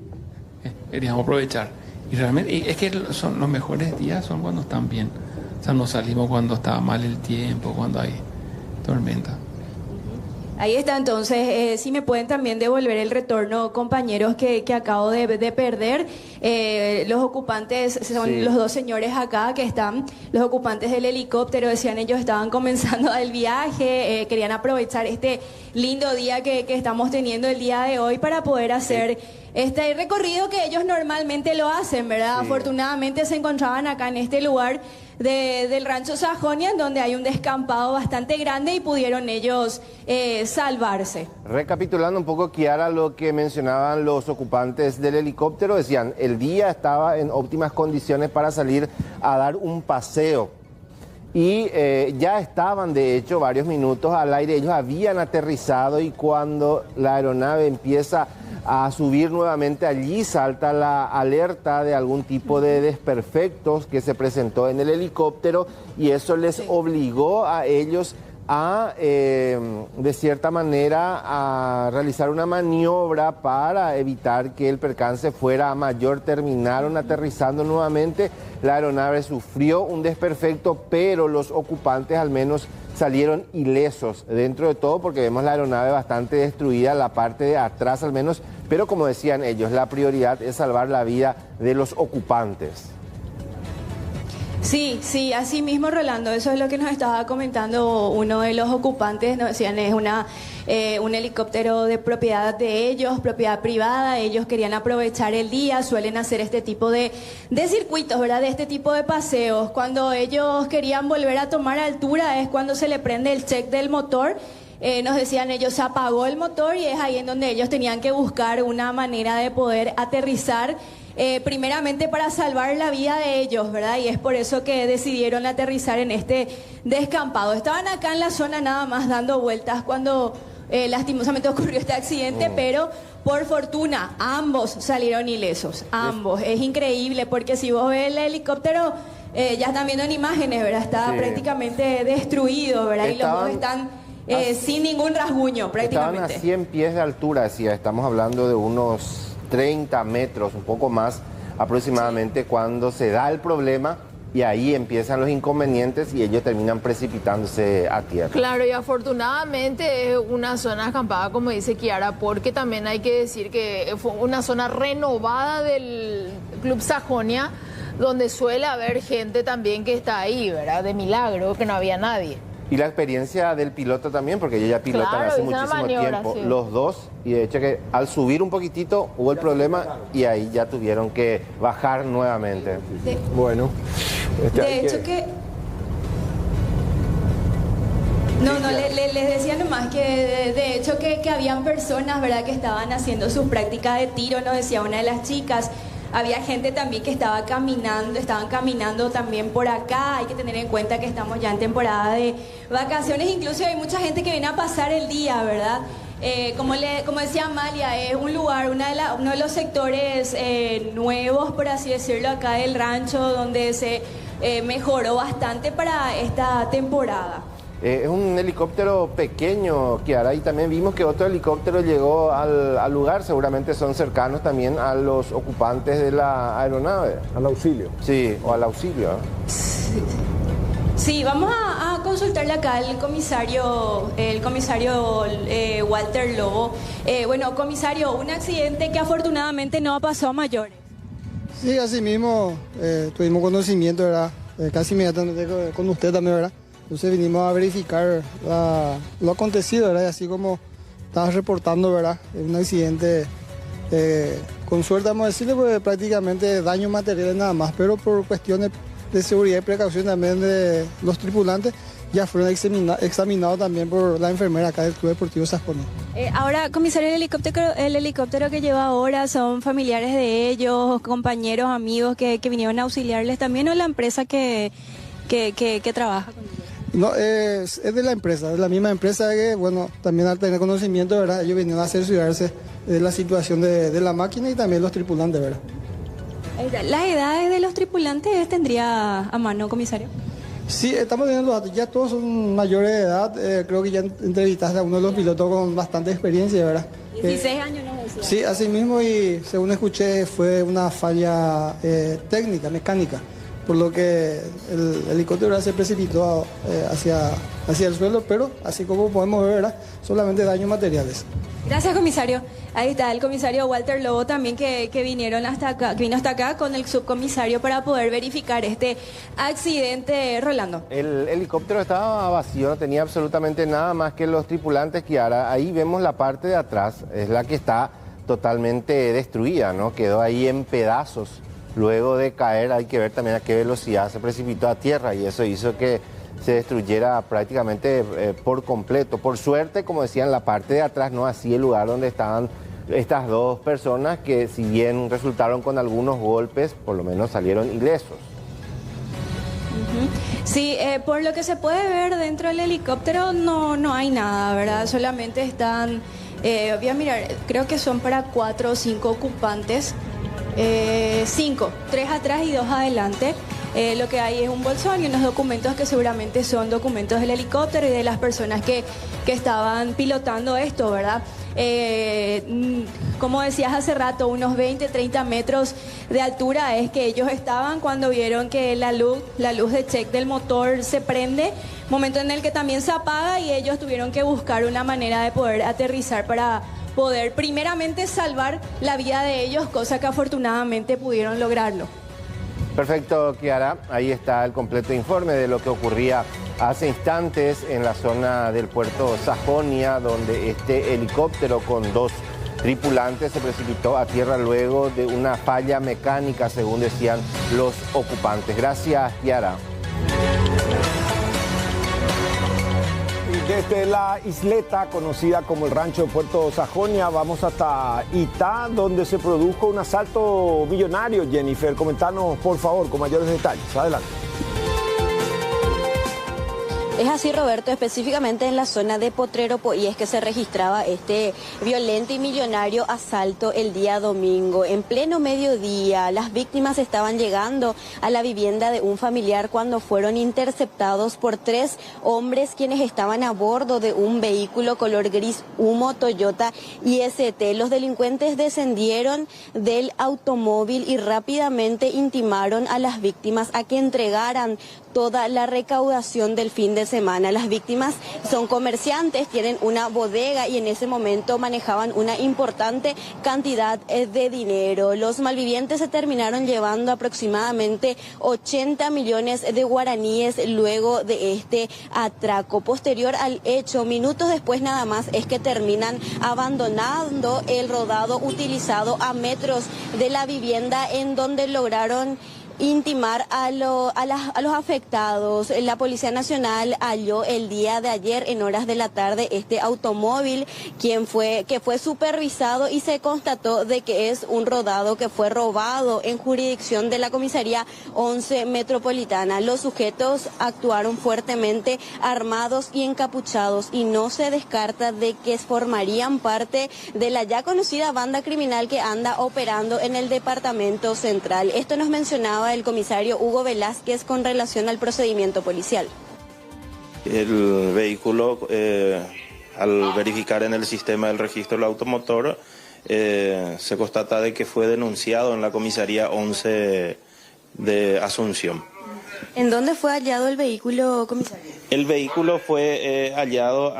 queríamos aprovechar. Y realmente, es que son los mejores días son cuando están bien. O sea, no salimos cuando está mal el tiempo, cuando hay tormenta. Ahí está, entonces, si me pueden también devolver el retorno, compañeros, que acabo de perder. Los ocupantes, son los dos señores acá que están, los ocupantes del helicóptero, decían ellos estaban comenzando el viaje, querían aprovechar este lindo día que estamos teniendo el día de hoy para poder hacer este recorrido que ellos normalmente lo hacen, ¿verdad? Sí. Afortunadamente se encontraban acá en este lugar del Rancho Sajonia, en donde hay un descampado bastante grande y pudieron ellos salvarse. Recapitulando un poco, Kiara, lo que mencionaban los ocupantes del helicóptero, decían, el día estaba en óptimas condiciones para salir a dar un paseo. Y ya estaban, de hecho, varios minutos al aire, ellos habían aterrizado y cuando la aeronave empieza a subir nuevamente allí, salta la alerta de algún tipo de desperfectos que se presentó en el helicóptero y eso les obligó a ellos a, de cierta manera, a realizar una maniobra para evitar que el percance fuera a mayor. Terminaron aterrizando nuevamente, la aeronave sufrió un desperfecto, pero los ocupantes al menos salieron ilesos dentro de todo, porque vemos la aeronave bastante destruida, la parte de atrás al menos, pero como decían ellos, la prioridad es salvar la vida de los ocupantes. Sí, sí, así mismo, Rolando, eso es lo que nos estaba comentando uno de los ocupantes, nos decían, es un helicóptero de propiedad de ellos, propiedad privada, ellos querían aprovechar el día, suelen hacer este tipo de circuitos, ¿verdad?, de este tipo de paseos. Cuando ellos querían volver a tomar altura es cuando se le prende el check del motor. Nos decían ellos, se apagó el motor y es ahí en donde ellos tenían que buscar una manera de poder aterrizar, primeramente para salvar la vida de ellos, ¿verdad? Y es por eso que decidieron aterrizar en este descampado. Estaban acá en la zona nada más dando vueltas cuando lastimosamente ocurrió este accidente, pero por fortuna ambos salieron ilesos, ambos. Es increíble porque si vos ves el helicóptero, ya están viendo en imágenes, ¿verdad? Está prácticamente destruido, ¿verdad? Y los dos están sin ningún rasguño prácticamente. Estaban a 100 pies de altura, decía, estamos hablando de unos 30 metros, un poco más aproximadamente, cuando se da el problema y ahí empiezan los inconvenientes y ellos terminan precipitándose a tierra. Claro, y afortunadamente es una zona acampada, como dice Kiara, porque también hay que decir que fue una zona renovada del Club Sajonia, donde suele haber gente también que está ahí, ¿verdad? De milagro, que no había nadie. Y la experiencia del piloto también, porque ellos ya pilotan hace muchísimo tiempo, sí, los dos, y de hecho que al subir un poquitito hubo el problema y ahí ya tuvieron que bajar nuevamente. Bueno, de hecho que... No, les decía nomás que de hecho que habían personas, ¿verdad?, que estaban haciendo sus prácticas de tiro, nos decía una de las chicas. Había gente también que estaban caminando también por acá. Hay que tener en cuenta que estamos ya en temporada de vacaciones. Incluso hay mucha gente que viene a pasar el día, ¿verdad? Como decía Amalia, es un lugar, uno de los sectores nuevos, por así decirlo, acá del rancho, donde se mejoró bastante para esta temporada. Es un helicóptero pequeño, Kiara, y también vimos que otro helicóptero llegó al lugar, seguramente son cercanos también a los ocupantes de la aeronave. Al auxilio. Sí, o al auxilio. Sí, vamos a consultarle acá al comisario Walter Lobo. Bueno, comisario, un accidente que afortunadamente no pasó a mayores. Sí, así mismo tuvimos conocimiento, ¿verdad? Casi inmediatamente con usted también, ¿verdad? Entonces vinimos a verificar lo acontecido, ¿verdad? Y así como estabas reportando, ¿verdad? Un accidente, con suerte vamos a decirle, pues prácticamente daños materiales nada más, pero por cuestiones de seguridad y precaución también de los tripulantes, ya fueron examinados también por la enfermera acá del Club Deportivo Sajonia. Ahora, comisario, el helicóptero que lleva ahora, ¿son familiares de ellos, compañeros, amigos que vinieron a auxiliarles también, o la empresa que trabaja con ellos? No, es de la empresa, de la misma empresa que, bueno, también al tener conocimiento, ¿verdad?, ellos vinieron a cerciorarse de la situación de la máquina y también los tripulantes, ¿verdad? ¿Las edades de los tripulantes tendría a mano, comisario? Sí, estamos viendo los datos, ya todos son mayores de edad, creo que ya entrevistaste a uno de los pilotos con bastante experiencia, ¿verdad? 16 años, ¿no? Decía. Sí, así mismo, y según escuché fue una falla técnica, mecánica, por lo que el helicóptero se precipitó hacia el suelo, pero así como podemos ver, ¿verdad?, solamente daños materiales. Gracias, comisario. Ahí está el comisario Walter Lobo también que vino hasta acá con el subcomisario para poder verificar este accidente, Rolando. El helicóptero estaba vacío, no tenía absolutamente nada más que los tripulantes, Kiara. Ahí vemos la parte de atrás, es la que está totalmente destruida, ¿no? Quedó ahí en pedazos. Luego de caer, hay que ver también a qué velocidad se precipitó a tierra y eso hizo que se destruyera prácticamente por completo. Por suerte, como decían, la parte de atrás, no así el lugar donde estaban estas dos personas que, si bien resultaron con algunos golpes, por lo menos salieron ilesos. Sí, por lo que se puede ver dentro del helicóptero no hay nada, ¿verdad? Solamente están Voy a mirar, creo que son para 4 o 5 ocupantes. 5, 3 atrás y 2 adelante. Lo que hay es un bolsón y unos documentos que seguramente son documentos del helicóptero y de las personas que estaban pilotando esto, ¿verdad? Como decías hace rato, unos 20, 30 metros de altura es que ellos estaban cuando vieron que la luz de check del motor se prende, momento en el que también se apaga y ellos tuvieron que buscar una manera de poder aterrizar para poder primeramente salvar la vida de ellos, cosa que afortunadamente pudieron lograrlo. Perfecto, Kiara. Ahí está el completo informe de lo que ocurría hace instantes en la zona del puerto Sajonia, donde este helicóptero con 2 tripulantes se precipitó a tierra luego de una falla mecánica, según decían los ocupantes. Gracias, Kiara. Desde la isleta conocida como el rancho de Puerto Sajonia, vamos hasta Itá, donde se produjo un asalto millonario. Jennifer, comentanos por favor con mayores detalles. Adelante. Es así, Roberto, específicamente en la zona de Potrero, y es que se registraba este violento y millonario asalto el día domingo. En pleno mediodía, las víctimas estaban llegando a la vivienda de un familiar cuando fueron interceptados por 3 hombres quienes estaban a bordo de un vehículo color gris humo Toyota IST. Los delincuentes descendieron del automóvil y rápidamente intimaron a las víctimas a que entregaran toda la recaudación del fin de semana. Las víctimas son comerciantes, tienen una bodega y en ese momento manejaban una importante cantidad de dinero. Los malvivientes se terminaron llevando aproximadamente 80 millones de guaraníes luego de este atraco. Posterior al hecho, minutos después nada más, es que terminan abandonando el rodado utilizado a metros de la vivienda en donde lograron intimar a los afectados. La Policía Nacional halló el día de ayer en horas de la tarde este automóvil que fue supervisado y se constató de que es un rodado que fue robado en jurisdicción de la Comisaría 11 Metropolitana. Los sujetos actuaron fuertemente armados y encapuchados y no se descarta de que formarían parte de la ya conocida banda criminal que anda operando en el departamento central. Esto nos mencionaba el comisario Hugo Velázquez con relación al procedimiento policial. El vehículo, al verificar en el sistema del registro del automotor, se constata de que fue denunciado en la comisaría 11 de Asunción. ¿En dónde fue hallado el vehículo, comisario? El vehículo fue hallado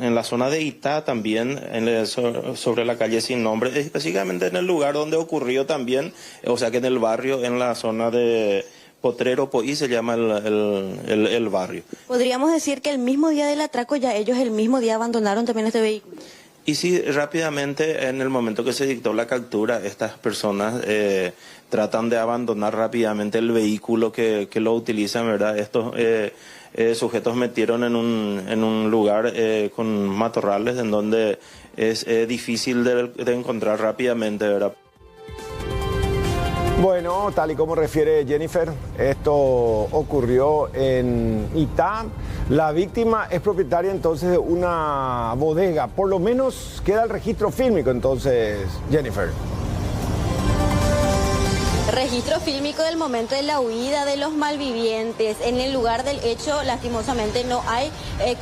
en la zona de Itá, también sobre la calle sin nombre, específicamente en el lugar donde ocurrió también, o sea que en el barrio, en la zona de Potrero, Poí se llama el barrio. ¿Podríamos decir que el mismo día del atraco ya ellos el mismo día abandonaron también este vehículo? Y sí, rápidamente, en el momento que se dictó la captura, estas personas tratan de abandonar rápidamente el vehículo que lo utilizan, ¿verdad? Estos sujetos metieron en un lugar con matorrales en donde es difícil de encontrar rápidamente, ¿verdad? Bueno, tal y como refiere Jennifer, esto ocurrió en Itá. La víctima es propietaria entonces de una bodega. Por lo menos queda el registro fílmico entonces, Jennifer. Registro fílmico del momento de la huida de los malvivientes. En el lugar del hecho, lastimosamente, no hay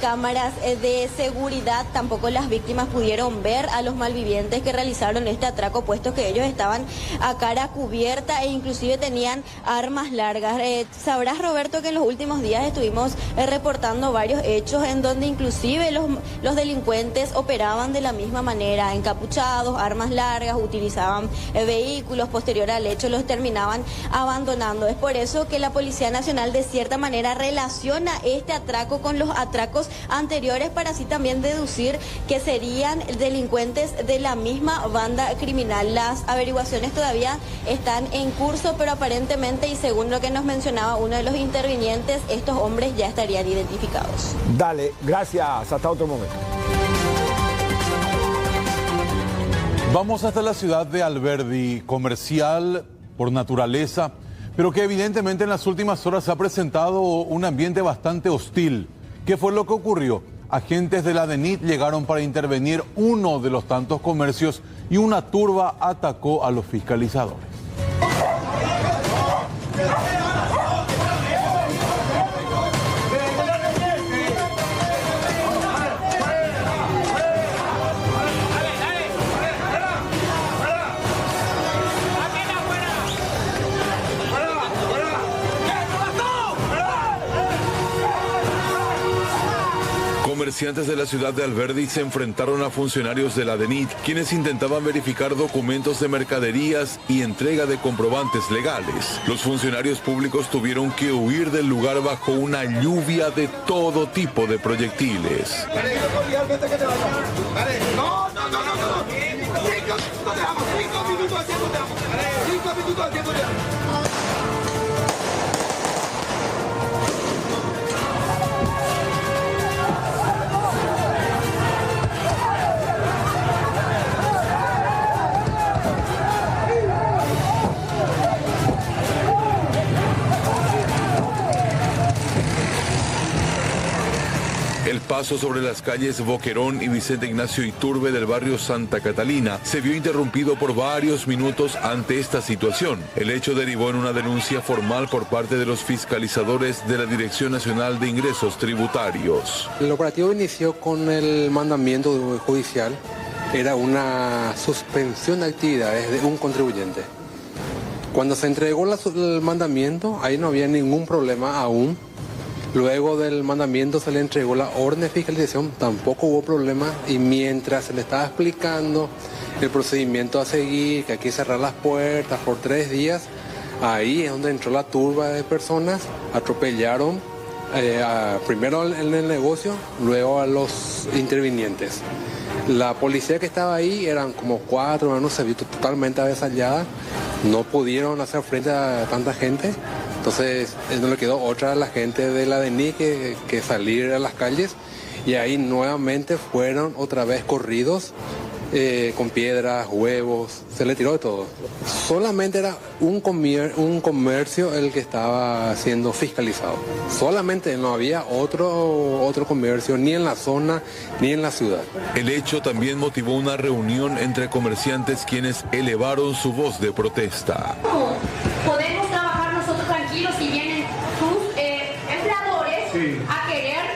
cámaras de seguridad. Tampoco las víctimas pudieron ver a los malvivientes que realizaron este atraco, puesto que ellos estaban a cara cubierta e inclusive tenían armas largas. Sabrás, Roberto, que en los últimos días estuvimos reportando varios hechos en donde inclusive los delincuentes operaban de la misma manera, encapuchados, armas largas, utilizaban vehículos. Posterior al hecho los terminaban abandonando. Es por eso que la Policía Nacional de cierta manera relaciona este atraco con los atracos anteriores para así también deducir que serían delincuentes de la misma banda criminal. Las averiguaciones todavía están en curso, pero aparentemente y según lo que nos mencionaba uno de los intervinientes, estos hombres ya estarían identificados. Dale, gracias. Hasta otro momento. Vamos hasta la ciudad de Alberdi, comercial por naturaleza, pero que evidentemente en las últimas horas se ha presentado un ambiente bastante hostil. ¿Qué fue lo que ocurrió? agentes de la DENIT llegaron para intervenir uno de los tantos comercios y una turba atacó a los fiscalizadores. Comerciantes de la ciudad de Alberdi se enfrentaron a funcionarios de la DENIT, quienes intentaban verificar documentos de mercaderías y entrega de comprobantes legales. Los funcionarios públicos tuvieron que huir del lugar bajo una lluvia de todo tipo de proyectiles. El paso sobre las calles Boquerón y Vicente Ignacio Iturbe del barrio Santa Catalina se vio interrumpido por varios minutos ante esta situación. El hecho derivó en una denuncia formal por parte de los fiscalizadores de la Dirección Nacional de Ingresos Tributarios. El operativo inició con el mandamiento judicial. Era una suspensión de actividades de un contribuyente. Cuando se entregó el mandamiento, ahí no había ningún problema aún. Luego del mandamiento se le entregó la orden de fiscalización, tampoco hubo problema, y mientras se le estaba explicando el procedimiento a seguir, que hay que cerrar las puertas por 3 días, ahí es donde entró la turba de personas, atropellaron primero en el negocio, luego a los intervinientes. La policía que estaba ahí, eran como 4, no se vio totalmente avasallada, no pudieron hacer frente a tanta gente. Entonces no le quedó otra a la gente de la DENIT que salir a las calles, y ahí nuevamente fueron otra vez corridos con piedras, huevos, se le tiró de todo. Solamente era un comercio el que estaba siendo fiscalizado. Solamente no había otro comercio ni en la zona ni en la ciudad. El hecho también motivó una reunión entre comerciantes quienes elevaron su voz de protesta. Podemos trabajar nosotros tranquilos si vienen sus empleadores a querer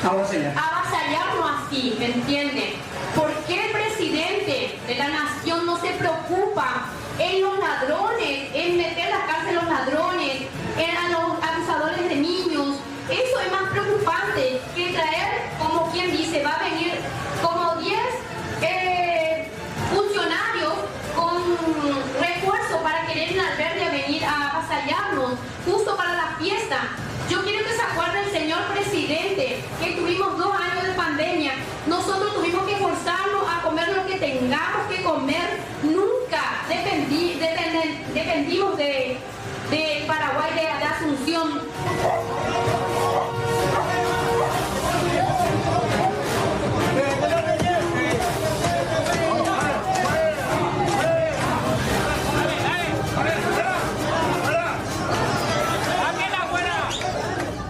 avasallarnos así, ¿me entienden? ¿Por qué el presidente de la nación no se preocupa en los ladrones, en meter a la cárcel a los ladrones, en los abusadores de niños? Eso es más preocupante que traer, como quien dice, va a venir como 10 funcionarios con refuerzo para querer en Alberdi a venir a avasallarnos justo para la fiesta. Yo quiero que se acuerde el señor presidente que tuvimos 2 años de pandemia. Nosotros tuvimos que forzarnos a comer lo que tengamos que comer. Nunca dependimos de Paraguay, de Asunción.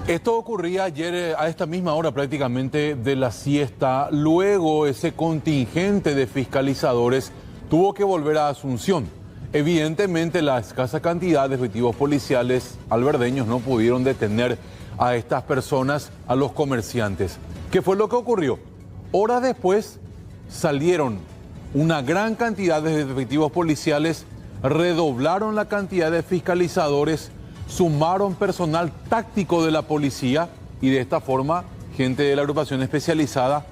Esto ocurría ayer a esta misma hora prácticamente de la siesta. Luego ese contingente de fiscalizadores tuvo que volver a Asunción. Evidentemente la escasa cantidad de efectivos policiales alberdeños no pudieron detener a estas personas, a los comerciantes. ¿Qué fue lo que ocurrió? Horas después salieron una gran cantidad de efectivos policiales, redoblaron la cantidad de fiscalizadores, sumaron personal táctico de la policía y de esta forma gente de la agrupación especializada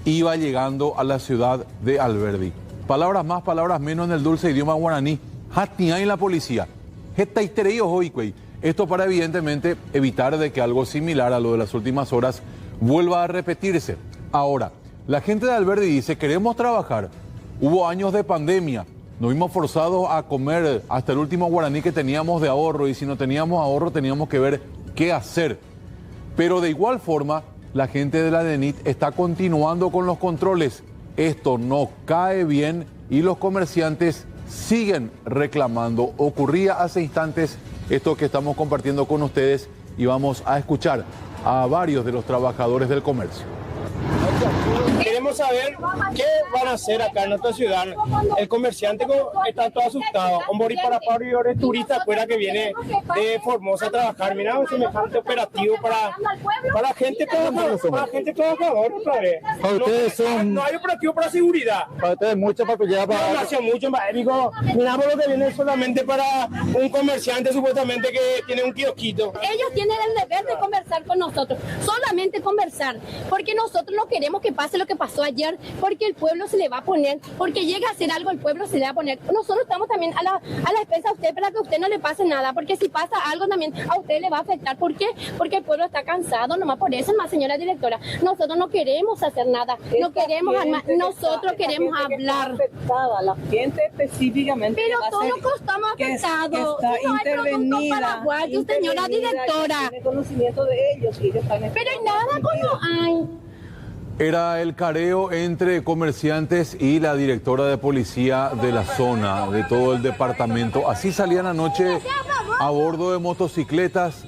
iba llegando a la ciudad de Alberdi. Palabras más, palabras menos en el dulce idioma guaraní. Hatiay la policía. Esto para evidentemente evitar de que algo similar a lo de las últimas horas vuelva a repetirse. Ahora, la gente de Alberdi dice, queremos trabajar. Hubo años de pandemia. Nos vimos forzados a comer hasta el último guaraní que teníamos de ahorro, y si no teníamos ahorro teníamos que ver qué hacer. Pero de igual forma, la gente de la DENIT está continuando con los controles. Esto no cae bien y los comerciantes siguen reclamando. Ocurría hace instantes esto que estamos compartiendo con ustedes y vamos a escuchar a varios de los trabajadores del comercio. queremos saber qué van a hacer acá en nuestra ciudad. El comerciante está todo asustado. Un bori para el turista afuera que viene de Formosa a trabajar. Mira, un semejante operativo para gente trabajadora otra vez. No hay operativo para seguridad. Para ustedes mucho para que no hacía mucho, digo, miramos lo que viene solamente para un comerciante supuestamente que tiene un kiosquito. Ellos tienen el deber de conversar con nosotros, solamente conversar, porque nosotros no queremos que pase lo que pasó ayer, porque el pueblo se le va a poner, porque llega a hacer algo el pueblo se le va a poner. Nosotros estamos también a la espesa a usted para que a usted no le pase nada, porque si pasa algo también a usted le va a afectar. ¿Por qué? Porque el pueblo está cansado, nomás por eso, más señora directora. Nosotros no queremos hacer nada, no queremos nosotros queremos hablar. La gente específicamente. Pero todos estamos afectados. Está no intervenida. Hay paraguayo, señora directora. Tiene conocimiento de ellos. Y ellos están pero nada como hay. Era el careo entre comerciantes y la directora de policía de la zona, de todo el departamento. Así salían anoche a bordo de motocicletas,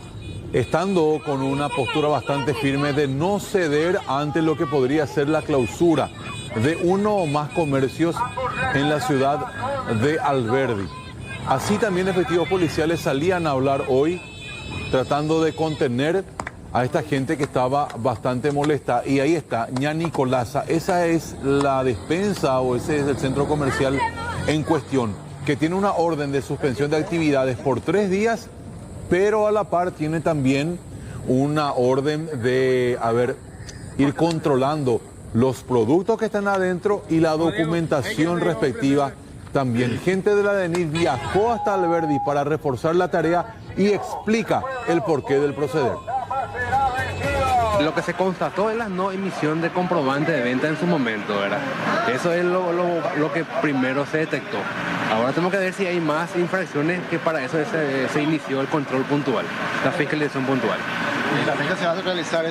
estando con una postura bastante firme de no ceder ante lo que podría ser la clausura de uno o más comercios en la ciudad de Alberdi. Así también efectivos policiales salían a hablar hoy, tratando de contener a esta gente que estaba bastante molesta. Y ahí está, Ña Nicolasa, esa es la despensa o ese es el centro comercial en cuestión, que tiene una orden de suspensión de actividades por 3 días, pero a la par tiene también una orden de, ir controlando los productos que están adentro y la documentación respectiva también. Gente de la DENIT viajó hasta Alberdi para reforzar la tarea y explica el porqué del proceder. Lo que se constató es la no emisión de comprobante de venta en su momento, ¿verdad? Eso es lo que primero se detectó. Ahora tenemos que ver si hay más infracciones, que para eso se inició el control puntual, la fiscalización puntual. ¿Y la fecha se va a realizar,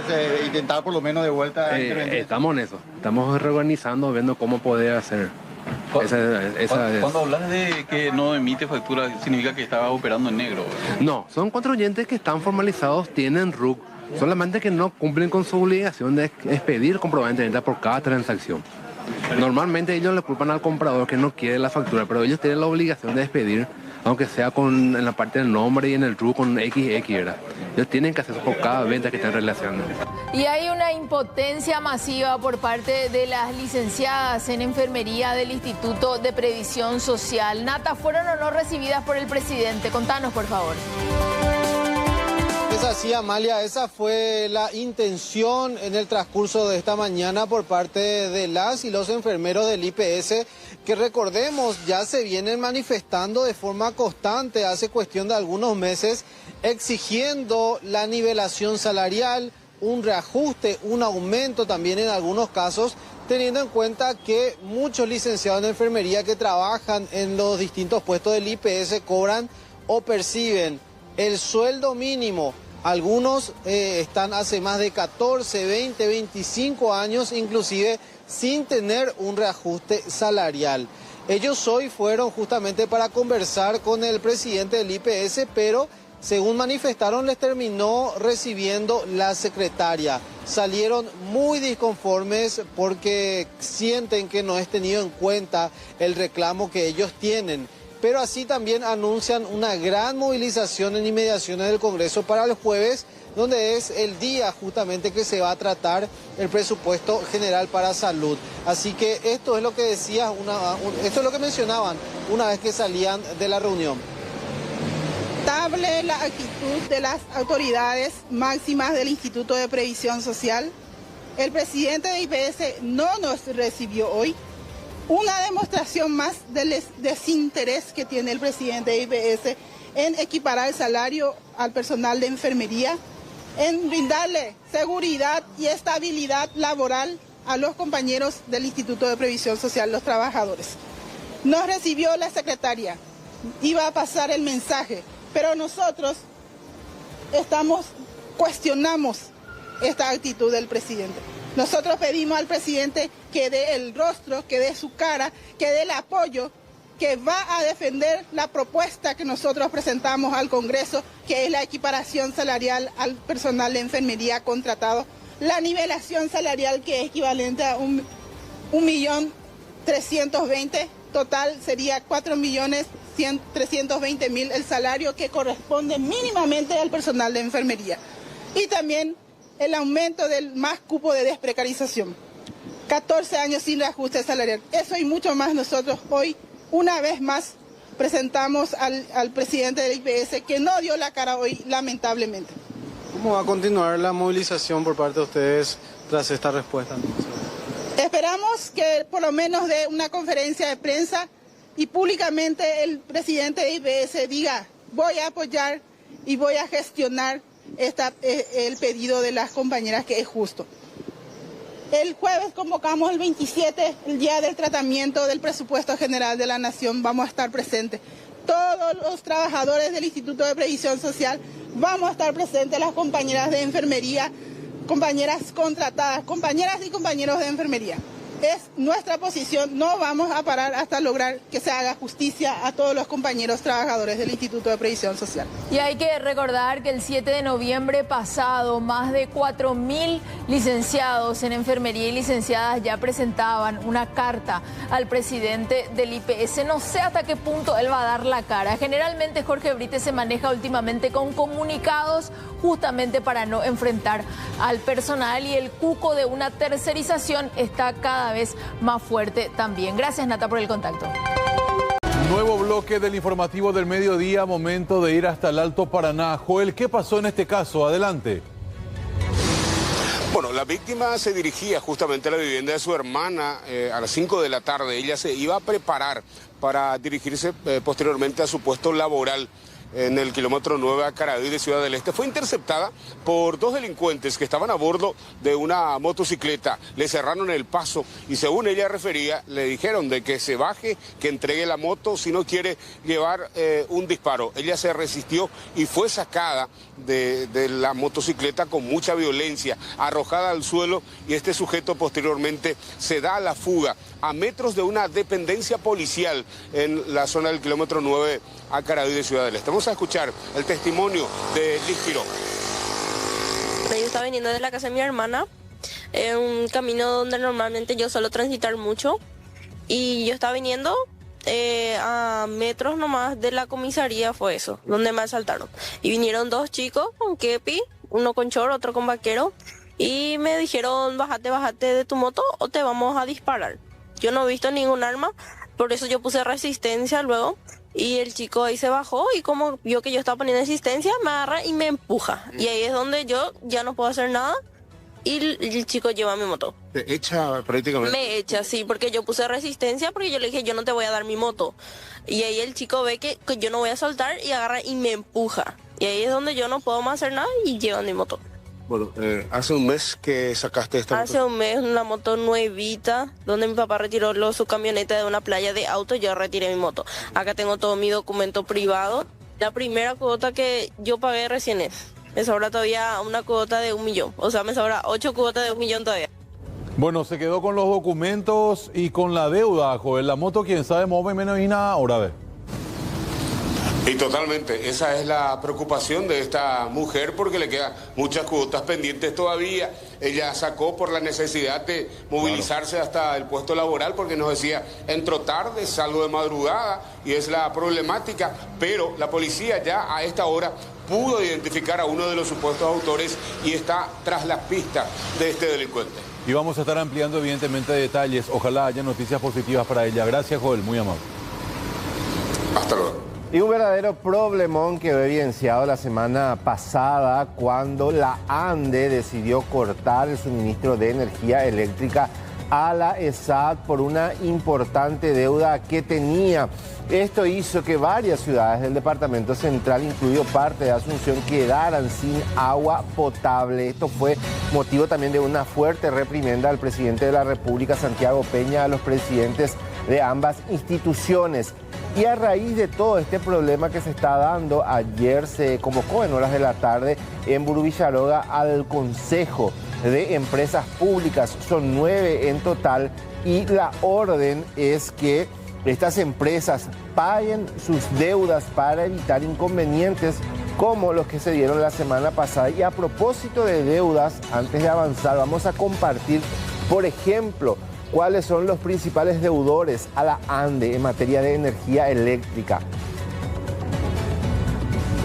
intentar por lo menos de vuelta? Estamos en eso, estamos reorganizando, viendo cómo poder hacer. Cuando hablas de que no emite factura, ¿significa que estaba operando en negro? No, son contribuyentes que están formalizados, tienen RUC, solamente que no cumplen con su obligación de expedir comprobante de venta por cada transacción. Normalmente ellos le culpan al comprador que no quiere la factura, pero ellos tienen la obligación de expedir, aunque sea en la parte del nombre y en el RUC con XX, ¿verdad? Ellos tienen que hacer eso por cada venta que estén realizando. Y hay una impotencia masiva por parte de las licenciadas en enfermería del Instituto de Previsión Social. Nata, ¿fueron o no recibidas por el presidente? Contanos, por favor. Es así, Amalia, esa fue la intención en el transcurso de esta mañana por parte de las y los enfermeros del IPS, que recordemos ya se vienen manifestando de forma constante hace cuestión de algunos meses, exigiendo la nivelación salarial, un reajuste, un aumento también en algunos casos, teniendo en cuenta que muchos licenciados en enfermería que trabajan en los distintos puestos del IPS cobran o perciben el sueldo mínimo. Algunos están hace más de 14, 20, 25 años, inclusive sin tener un reajuste salarial. Ellos hoy fueron justamente para conversar con el presidente del IPS, pero según manifestaron les terminó recibiendo la secretaria. Salieron muy disconformes porque sienten que no es tenido en cuenta el reclamo que ellos tienen. Pero así también anuncian una gran movilización en inmediaciones del Congreso para el jueves, donde es el día justamente que se va a tratar el presupuesto general para salud. Así que esto es lo que decía, esto es lo que mencionaban una vez que salían de la reunión. Lamentable la actitud de las autoridades máximas del Instituto de Previsión Social. El presidente de IPS no nos recibió hoy. Una demostración más del desinterés que tiene el presidente de IPS en equiparar el salario al personal de enfermería, en brindarle seguridad y estabilidad laboral a los compañeros del Instituto de Previsión Social, los trabajadores. Nos recibió la secretaria, iba a pasar el mensaje, pero nosotros cuestionamos esta actitud del presidente. Nosotros pedimos al presidente que dé el rostro, que dé su cara, que dé el apoyo, que va a defender la propuesta que nosotros presentamos al Congreso, que es la equiparación salarial al personal de enfermería contratado, la nivelación salarial que es equivalente a 1.320.000, total sería 4.320.000 el salario que corresponde mínimamente al personal de enfermería. Y también el aumento del más cupo de desprecarización. 14 años sin reajuste salarial. Eso y mucho más nosotros hoy, una vez más, presentamos al presidente del IPS, que no dio la cara hoy, lamentablemente. ¿Cómo va a continuar la movilización por parte de ustedes tras esta respuesta? Esperamos que por lo menos dé una conferencia de prensa y públicamente el presidente de IPS diga: voy a apoyar y voy a gestionar el pedido de las compañeras, que es justo. El jueves convocamos el 27, el día del tratamiento del presupuesto general de la Nación. Vamos a estar presentes. Todos los trabajadores del Instituto de Previsión Social vamos a estar presentes, las compañeras de enfermería, compañeras contratadas, compañeras y compañeros de enfermería. Es nuestra posición, no vamos a parar hasta lograr que se haga justicia a todos los compañeros trabajadores del Instituto de Previsión Social. Y hay que recordar que el 7 de noviembre pasado, más de 4.000 licenciados en enfermería y licenciadas ya presentaban una carta al presidente del IPS. No sé hasta qué punto él va a dar la cara. Generalmente Jorge Brites se maneja últimamente con comunicados justamente para no enfrentar al personal, y el cuco de una tercerización está cada vez más fuerte también. Gracias, Nata, por el contacto. Nuevo bloque del informativo del mediodía, momento de ir hasta el Alto Paraná. Joel, ¿qué pasó en este caso? Adelante. Bueno, la víctima se dirigía justamente a la vivienda de su hermana a las 5 de la tarde. Ella se iba a preparar para dirigirse posteriormente a su puesto laboral en el kilómetro 9 a Caraví de Ciudad del Este. Fue interceptada por dos delincuentes que estaban a bordo de una motocicleta. Le cerraron el paso y, según ella refería, le dijeron de que se baje, que entregue la moto, si no quiere llevar un disparo. Ella se resistió y fue sacada de la motocicleta con mucha violencia, arrojada al suelo, y este sujeto posteriormente se da a la fuga a metros de una dependencia policial en la zona del kilómetro 9 a Caraví de Ciudad del Este. Vamos a escuchar el testimonio de Liz Quiró. Yo estaba viniendo de la casa de mi hermana, en un camino donde normalmente yo suelo transitar mucho, y yo estaba viniendo a metros nomás de la comisaría, fue eso, donde me asaltaron. Y vinieron dos chicos con kepi, uno con chor, otro con vaquero, y me dijeron: bájate de tu moto o te vamos a disparar. Yo no he visto ningún arma, por eso yo puse resistencia luego. Y el chico ahí se bajó y como vio que yo estaba poniendo resistencia, me agarra y me empuja. Y ahí es donde yo ya no puedo hacer nada y el chico lleva mi moto. ¿Te echa prácticamente? Me echa, sí, porque yo puse resistencia, porque yo le dije: yo no te voy a dar mi moto. Y ahí el chico ve que yo no voy a soltar y agarra y me empuja. Y ahí es donde yo no puedo más hacer nada y llevan mi moto. Bueno, hace un mes que sacaste esta moto. Hace un mes, una moto nuevita, donde mi papá retiró su camioneta de una playa de auto, yo retiré mi moto. Acá tengo todo mi documento privado. La primera cuota que yo pagué recién es. Me sobra todavía una cuota de 1 millón. O sea, me sobra 8 cuotas de 1 millón todavía. Bueno, se quedó con los documentos y con la deuda, Joel. La moto, quién sabe, más o menos y nada, ahora ve. Y totalmente, esa es la preocupación de esta mujer, porque le quedan muchas cuotas pendientes todavía. Ella sacó por la necesidad de movilizarse hasta el puesto laboral, porque nos decía: entro tarde, salgo de madrugada, y es la problemática. Pero la policía ya a esta hora pudo identificar a uno de los supuestos autores y está tras las pistas de este delincuente. Y vamos a estar ampliando evidentemente detalles. Ojalá haya noticias positivas para ella. Gracias, Joel, muy amable. Hasta luego. Y un verdadero problemón quedó evidenciado la semana pasada cuando la ANDE decidió cortar el suministro de energía eléctrica a la ESAT por una importante deuda que tenía. Esto hizo que varias ciudades del departamento central, incluido parte de Asunción, quedaran sin agua potable. Esto fue motivo también de una fuerte reprimenda al presidente de la República, Santiago Peña, a los presidentes de ambas instituciones. Y a raíz de todo este problema que se está dando, ayer se convocó en horas de la tarde en Burú Villaroga al Consejo de Empresas Públicas. Son 9 en total y la orden es que estas empresas paguen sus deudas para evitar inconvenientes como los que se dieron la semana pasada. Y a propósito de deudas, antes de avanzar, vamos a compartir, por ejemplo, cuáles son los principales deudores a la ANDE en materia de energía eléctrica.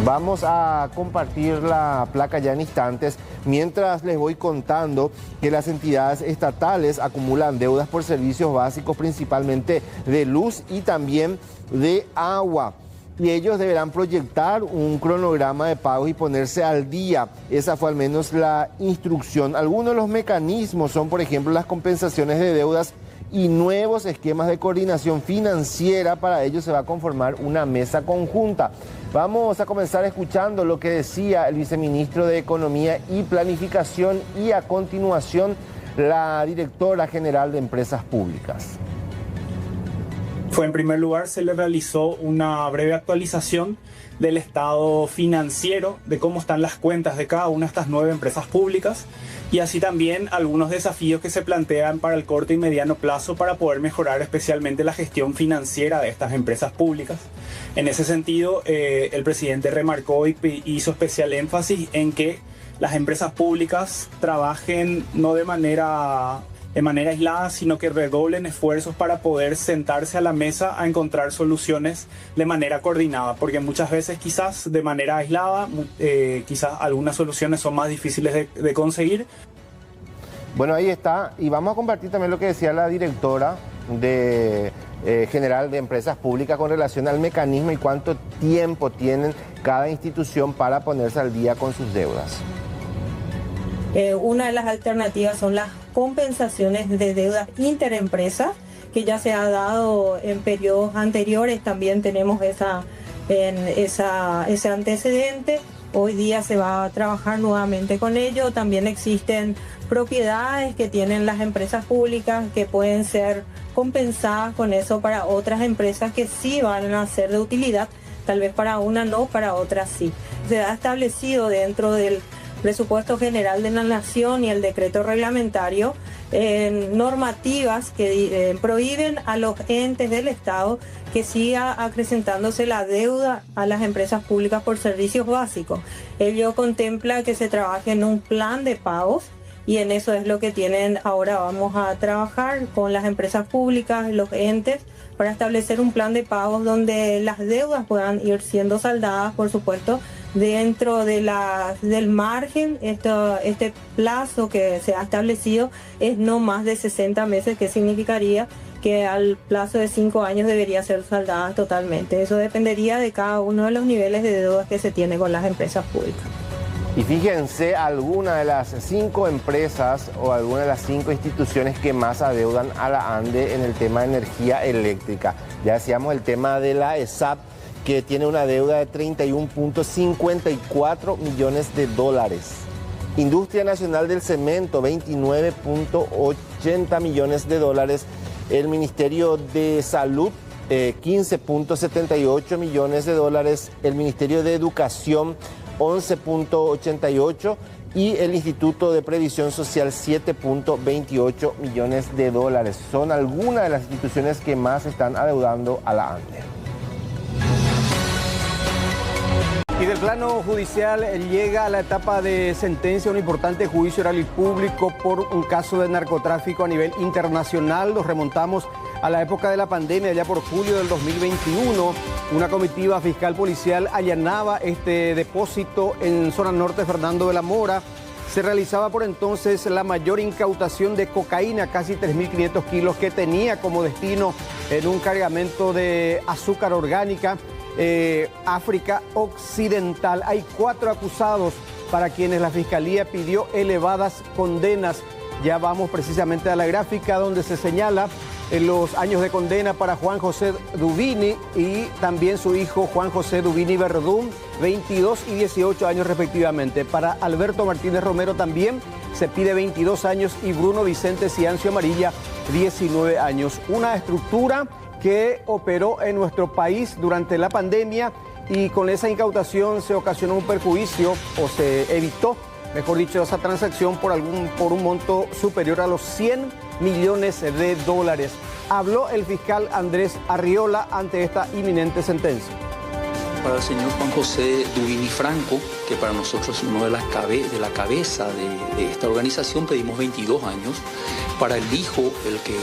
Vamos a compartir la placa ya en instantes, mientras les voy contando que las entidades estatales acumulan deudas por servicios básicos, principalmente de luz y también de agua. Y ellos deberán proyectar un cronograma de pagos y ponerse al día. Esa fue al menos la instrucción. Algunos de los mecanismos son, por ejemplo, las compensaciones de deudas y nuevos esquemas de coordinación financiera. Para ello se va a conformar una mesa conjunta. Vamos a comenzar escuchando lo que decía el viceministro de Economía y Planificación y a continuación la directora general de Empresas Públicas. En primer lugar, se le realizó una breve actualización del estado financiero, de cómo están las cuentas de cada una de estas 9 empresas públicas y así también algunos desafíos que se plantean para el corto y mediano plazo para poder mejorar especialmente la gestión financiera de estas empresas públicas. En ese sentido, el presidente remarcó y hizo especial énfasis en que las empresas públicas trabajen no de manera aislada, sino que redoblen esfuerzos para poder sentarse a la mesa a encontrar soluciones de manera coordinada, porque muchas veces quizás de manera aislada, quizás algunas soluciones son más difíciles de conseguir. Bueno, ahí está, y vamos a compartir también lo que decía la directora general de Empresas Públicas con relación al mecanismo y cuánto tiempo tienen cada institución para ponerse al día con sus deudas. Una de las alternativas son las compensaciones de deudas interempresas, que ya se ha dado en periodos anteriores, también tenemos ese antecedente. Hoy día se va a trabajar nuevamente con ello. También existen propiedades que tienen las empresas públicas que pueden ser compensadas con eso para otras empresas que sí van a ser de utilidad, tal vez para una no, para otras sí. Se ha establecido dentro del Presupuesto General de la Nación y el decreto reglamentario normativas que prohíben a los entes del Estado que siga acrecentándose la deuda a las empresas públicas por servicios básicos. Ello contempla que se trabaje en un plan de pagos y en eso es lo que tienen ahora. Vamos a trabajar con las empresas públicas, los entes, para establecer un plan de pagos donde las deudas puedan ir siendo saldadas, por supuesto, dentro de del margen. Este plazo que se ha establecido es no más de 60 meses, que significaría que al plazo de 5 años debería ser saldada totalmente. Eso dependería de cada uno de los niveles de deudas que se tiene con las empresas públicas. Y fíjense, alguna de las 5 empresas o alguna de las 5 instituciones que más adeudan a la ANDE en el tema de energía eléctrica. Ya decíamos el tema de la ESAP, que tiene una deuda de 31.54 millones de dólares. Industria Nacional del Cemento, 29.80 millones de dólares. El Ministerio de Salud, 15.78 millones de dólares. El Ministerio de Educación, 11.88. Y el Instituto de Previsión Social, 7.28 millones de dólares. Son algunas de las instituciones que más están adeudando a la ANDE. Y del plano judicial llega a la etapa de sentencia un importante juicio oral y público por un caso de narcotráfico a nivel internacional. Nos remontamos a la época de la pandemia, ya por julio del 2021. Una comitiva fiscal policial allanaba este depósito en zona norte Fernando de la Mora. Se realizaba por entonces la mayor incautación de cocaína, casi 3.500 kilos, que tenía como destino en un cargamento de azúcar orgánica. África Occidental. Hay 4 acusados para quienes la Fiscalía pidió elevadas condenas. Ya vamos precisamente a la gráfica donde se señala los años de condena para Juan José Duvini y también su hijo Juan José Duvini Verdún, 22 y 18 años respectivamente. Para Alberto Martínez Romero también se pide 22 años y Bruno Vicente Ciancio Amarilla, 19 años. Una estructura que operó en nuestro país durante la pandemia y con esa incautación se ocasionó un perjuicio o se evitó, mejor dicho, esa transacción por un monto superior a los 100 millones de dólares. Habló el fiscal Andrés Arriola ante esta inminente sentencia. para el señor Juan José Dubini Franco, que para nosotros es uno de la cabeza de esta organización, pedimos 22 años. Para el hijo, el que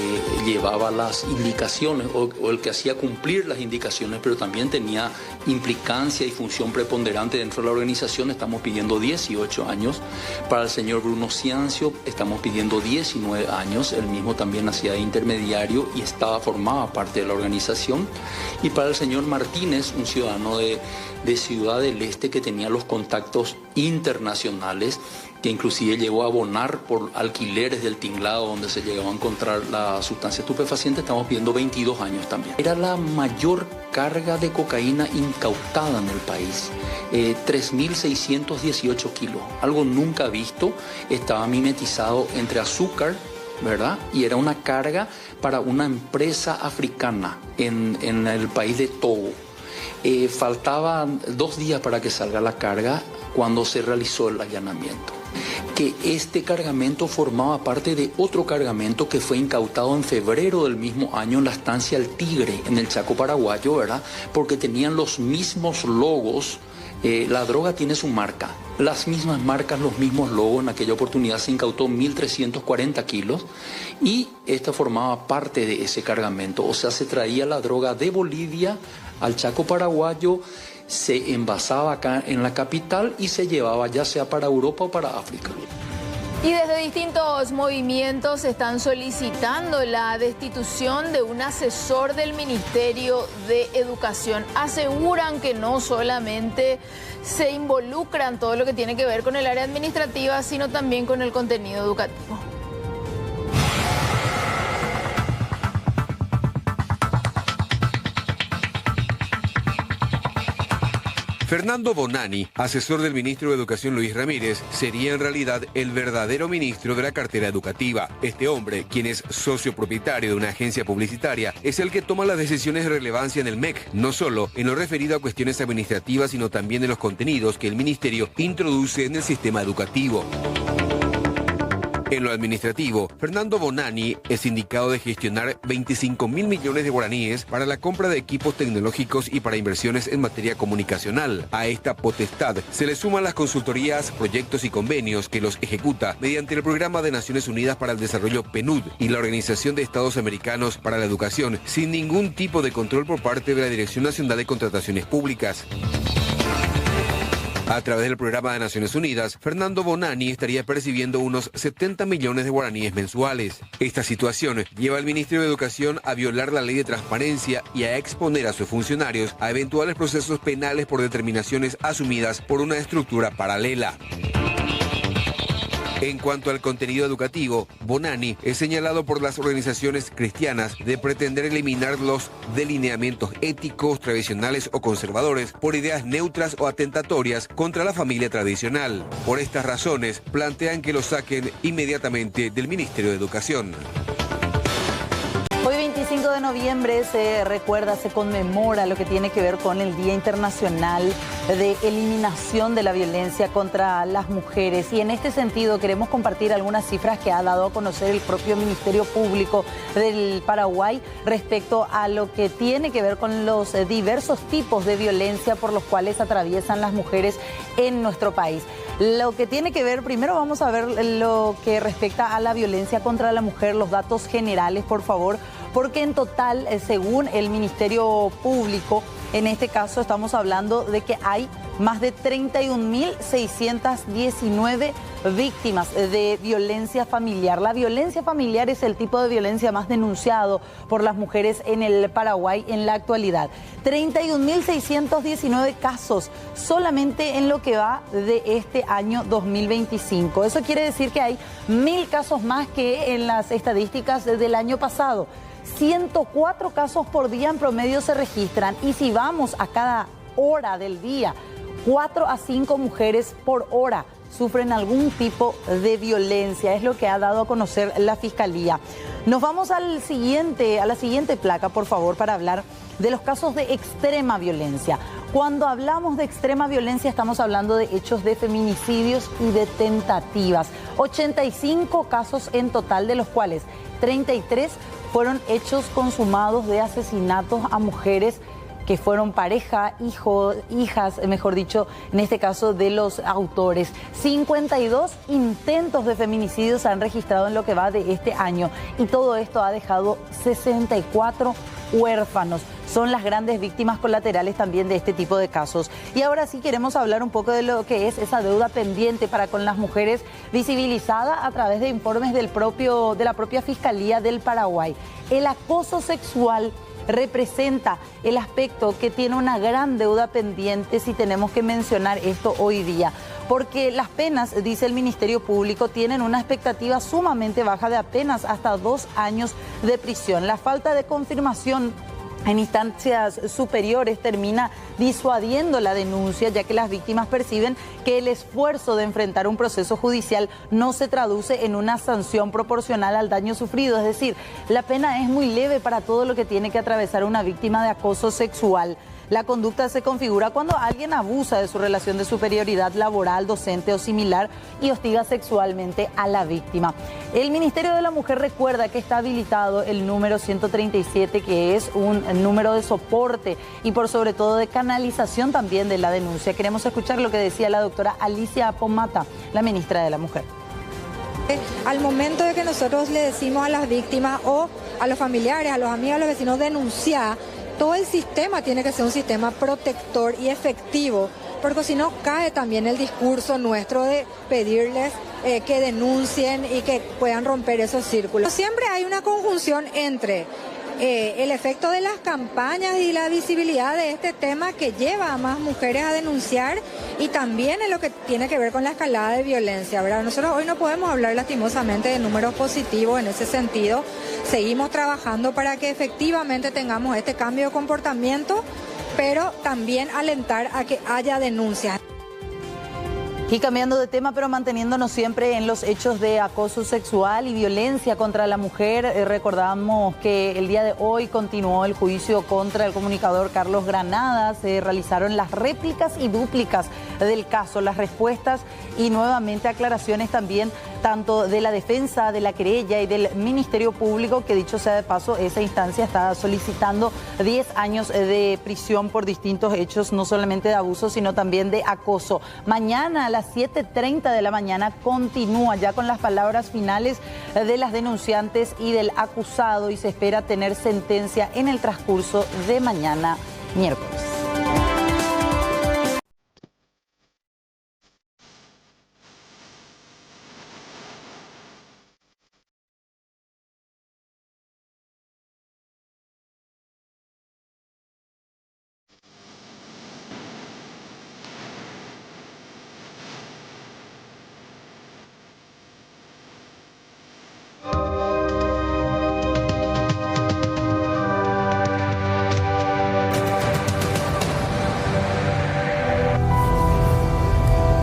llevaba las indicaciones o el que hacía cumplir las indicaciones, pero también tenía implicancia y función preponderante dentro de la organización, estamos pidiendo 18 años. Para el señor Bruno Ciancio estamos pidiendo 19 años, él mismo también hacía de intermediario y formaba parte de la organización. Y para el señor Martínez, un ciudadano de Ciudad del Este que tenía los contactos internacionales, que inclusive llegó a abonar por alquileres del tinglado donde se llegaba a encontrar la sustancia estupefaciente, estamos pidiendo 22 años también. Era la mayor carga de cocaína incautada en el país, 3.618 kilos, algo nunca visto, estaba mimetizado entre azúcar, ¿verdad? Y era una carga para una empresa africana en el país de Togo. Faltaban 2 días para que salga la carga cuando se realizó el allanamiento. Que este cargamento formaba parte de otro cargamento que fue incautado en febrero del mismo año en la estancia El Tigre, en el Chaco paraguayo, ¿verdad? Porque tenían los mismos logos. La droga tiene su marca, las mismas marcas, los mismos logos. En aquella oportunidad se incautó 1.340 kilos y esta formaba parte de ese cargamento. O sea, se traía la droga de Bolivia al Chaco paraguayo, se envasaba acá en la capital y se llevaba ya sea para Europa o para África. Y desde distintos movimientos están solicitando la destitución de un asesor del Ministerio de Educación. Aseguran que no solamente se involucran todo lo que tiene que ver con el área administrativa, sino también con el contenido educativo. Fernando Bonani, asesor del ministro de Educación Luis Ramírez, sería en realidad el verdadero ministro de la cartera educativa. Este hombre, quien es socio propietario de una agencia publicitaria, es el que toma las decisiones de relevancia en el MEC, no solo en lo referido a cuestiones administrativas, sino también en los contenidos que el ministerio introduce en el sistema educativo. En lo administrativo, Fernando Bonani es indicado de gestionar 25.000 millones de guaraníes para la compra de equipos tecnológicos y para inversiones en materia comunicacional. A esta potestad se le suman las consultorías, proyectos y convenios que los ejecuta mediante el Programa de Naciones Unidas para el Desarrollo PNUD y la Organización de Estados Americanos para la Educación, sin ningún tipo de control por parte de la Dirección Nacional de Contrataciones Públicas. A través del Programa de Naciones Unidas, Fernando Bonani estaría percibiendo unos 70 millones de guaraníes mensuales. Esta situación lleva al Ministerio de Educación a violar la ley de transparencia y a exponer a sus funcionarios a eventuales procesos penales por determinaciones asumidas por una estructura paralela. En cuanto al contenido educativo, Bonani es señalado por las organizaciones cristianas de pretender eliminar los delineamientos éticos, tradicionales o conservadores por ideas neutras o atentatorias contra la familia tradicional. Por estas razones, plantean que lo saquen inmediatamente del Ministerio de Educación. Hoy 25 de noviembre se recuerda, se conmemora lo que tiene que ver con el Día Internacional de Eliminación de la Violencia contra las Mujeres. Y en este sentido queremos compartir algunas cifras que ha dado a conocer el propio Ministerio Público del Paraguay respecto a lo que tiene que ver con los diversos tipos de violencia por los cuales atraviesan las mujeres en nuestro país. Lo que tiene que ver, primero vamos a ver lo que respecta a la violencia contra la mujer, los datos generales, por favor, porque en total, según el Ministerio Público, en este caso estamos hablando de que hay más de 31.619 víctimas de violencia familiar. La violencia familiar es el tipo de violencia más denunciado por las mujeres en el Paraguay en la actualidad. 31.619 casos solamente en lo que va de este año 2025. Eso quiere decir que hay 1.000 casos más que en las estadísticas del año pasado. 104 casos por día en promedio se registran y si vamos a cada hora del día, 4 a 5 mujeres por hora sufren algún tipo de violencia, es lo que ha dado a conocer la Fiscalía. Nos vamos a la siguiente placa, por favor, para hablar de los casos de extrema violencia. Cuando hablamos de extrema violencia estamos hablando de hechos de feminicidios y de tentativas. 85 casos en total, de los cuales 33 fueron hechos consumados de asesinatos a mujeres que fueron pareja, hijas, mejor dicho, en este caso de los autores. 52 intentos de feminicidio se han registrado en lo que va de este año y todo esto ha dejado 64 huérfanos. Son las grandes víctimas colaterales también de este tipo de casos. Y ahora sí queremos hablar un poco de lo que es esa deuda pendiente para con las mujeres, visibilizada a través de informes de la propia Fiscalía del Paraguay. El acoso sexual representa el aspecto que tiene una gran deuda pendiente, si tenemos que mencionar esto hoy día, porque las penas, dice el Ministerio Público, tienen una expectativa sumamente baja de apenas hasta 2 años de prisión. La falta de confirmación en instancias superiores termina disuadiendo la denuncia, ya que las víctimas perciben que el esfuerzo de enfrentar un proceso judicial no se traduce en una sanción proporcional al daño sufrido. Es decir, la pena es muy leve para todo lo que tiene que atravesar una víctima de acoso sexual. La conducta se configura cuando alguien abusa de su relación de superioridad laboral, docente o similar y hostiga sexualmente a la víctima. El Ministerio de la Mujer recuerda que está habilitado el número 137, que es un número de soporte y por sobre todo de canalización también de la denuncia. Queremos escuchar lo que decía la doctora Alicia Pomata, la ministra de la Mujer. Al momento de que nosotros le decimos a las víctimas o a los familiares, a los amigos, a los vecinos denunciar, todo el sistema tiene que ser un sistema protector y efectivo, porque si no cae también el discurso nuestro de pedirles que denuncien y que puedan romper esos círculos. Siempre hay una conjunción entre el efecto de las campañas y la visibilidad de este tema que lleva a más mujeres a denunciar y también en lo que tiene que ver con la escalada de violencia, ¿verdad? Nosotros hoy no podemos hablar lastimosamente de números positivos en ese sentido. Seguimos trabajando para que efectivamente tengamos este cambio de comportamiento, pero también alentar a que haya denuncias. Y cambiando de tema, pero manteniéndonos siempre en los hechos de acoso sexual y violencia contra la mujer, recordamos que el día de hoy continuó el juicio contra el comunicador Carlos Granadas. Se realizaron las réplicas y dúplicas del caso, las respuestas y nuevamente aclaraciones también, tanto de la defensa, de la querella y del Ministerio Público, que dicho sea de paso, esa instancia está solicitando 10 años de prisión por distintos hechos, no solamente de abuso, sino también de acoso. Mañana a las 7:30 de la mañana continúa ya con las palabras finales de las denunciantes y del acusado y se espera tener sentencia en el transcurso de mañana, miércoles.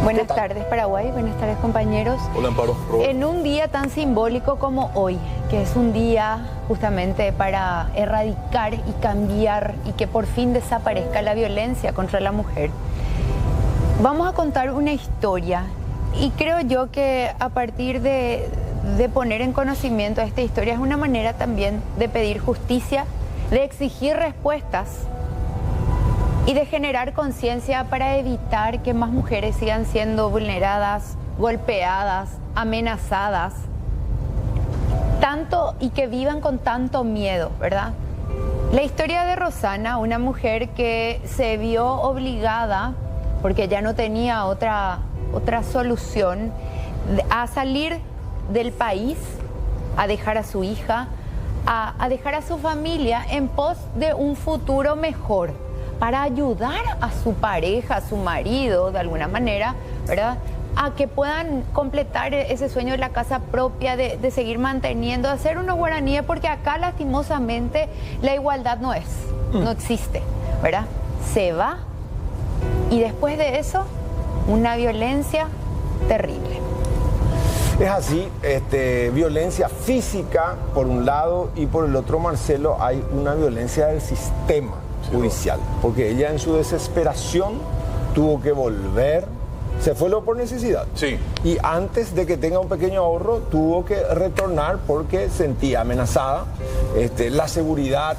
Buenas tardes, Paraguay. Buenas tardes, compañeros. Hola, Amparo. En un día tan simbólico como hoy, que es un día justamente para erradicar y cambiar y que por fin desaparezca la violencia contra la mujer, vamos a contar una historia y creo yo que a partir de poner en conocimiento esta historia es una manera también de pedir justicia, de exigir respuestas y de generar conciencia para evitar que más mujeres sigan siendo vulneradas, golpeadas, amenazadas, tanto y que vivan con tanto miedo, ¿verdad? La historia de Rosana, una mujer que se vio obligada, porque ya no tenía otra solución, a salir del país, a dejar a su hija, a dejar a su familia en pos de un futuro mejor, para ayudar a su pareja, a su marido, de alguna manera, ¿verdad?, a que puedan completar ese sueño de la casa propia, de seguir manteniendo, de hacer unos guaraníes, porque acá lastimosamente la igualdad no existe, ¿verdad? Se va y después de eso, una violencia terrible. Es así, violencia física por un lado y por el otro, Marcelo, hay una violencia del sistema judicial, porque ella en su desesperación tuvo que volver Se fue luego por necesidad. Sí. Y antes de que tenga un pequeño ahorro, tuvo que retornar porque sentía amenazada la seguridad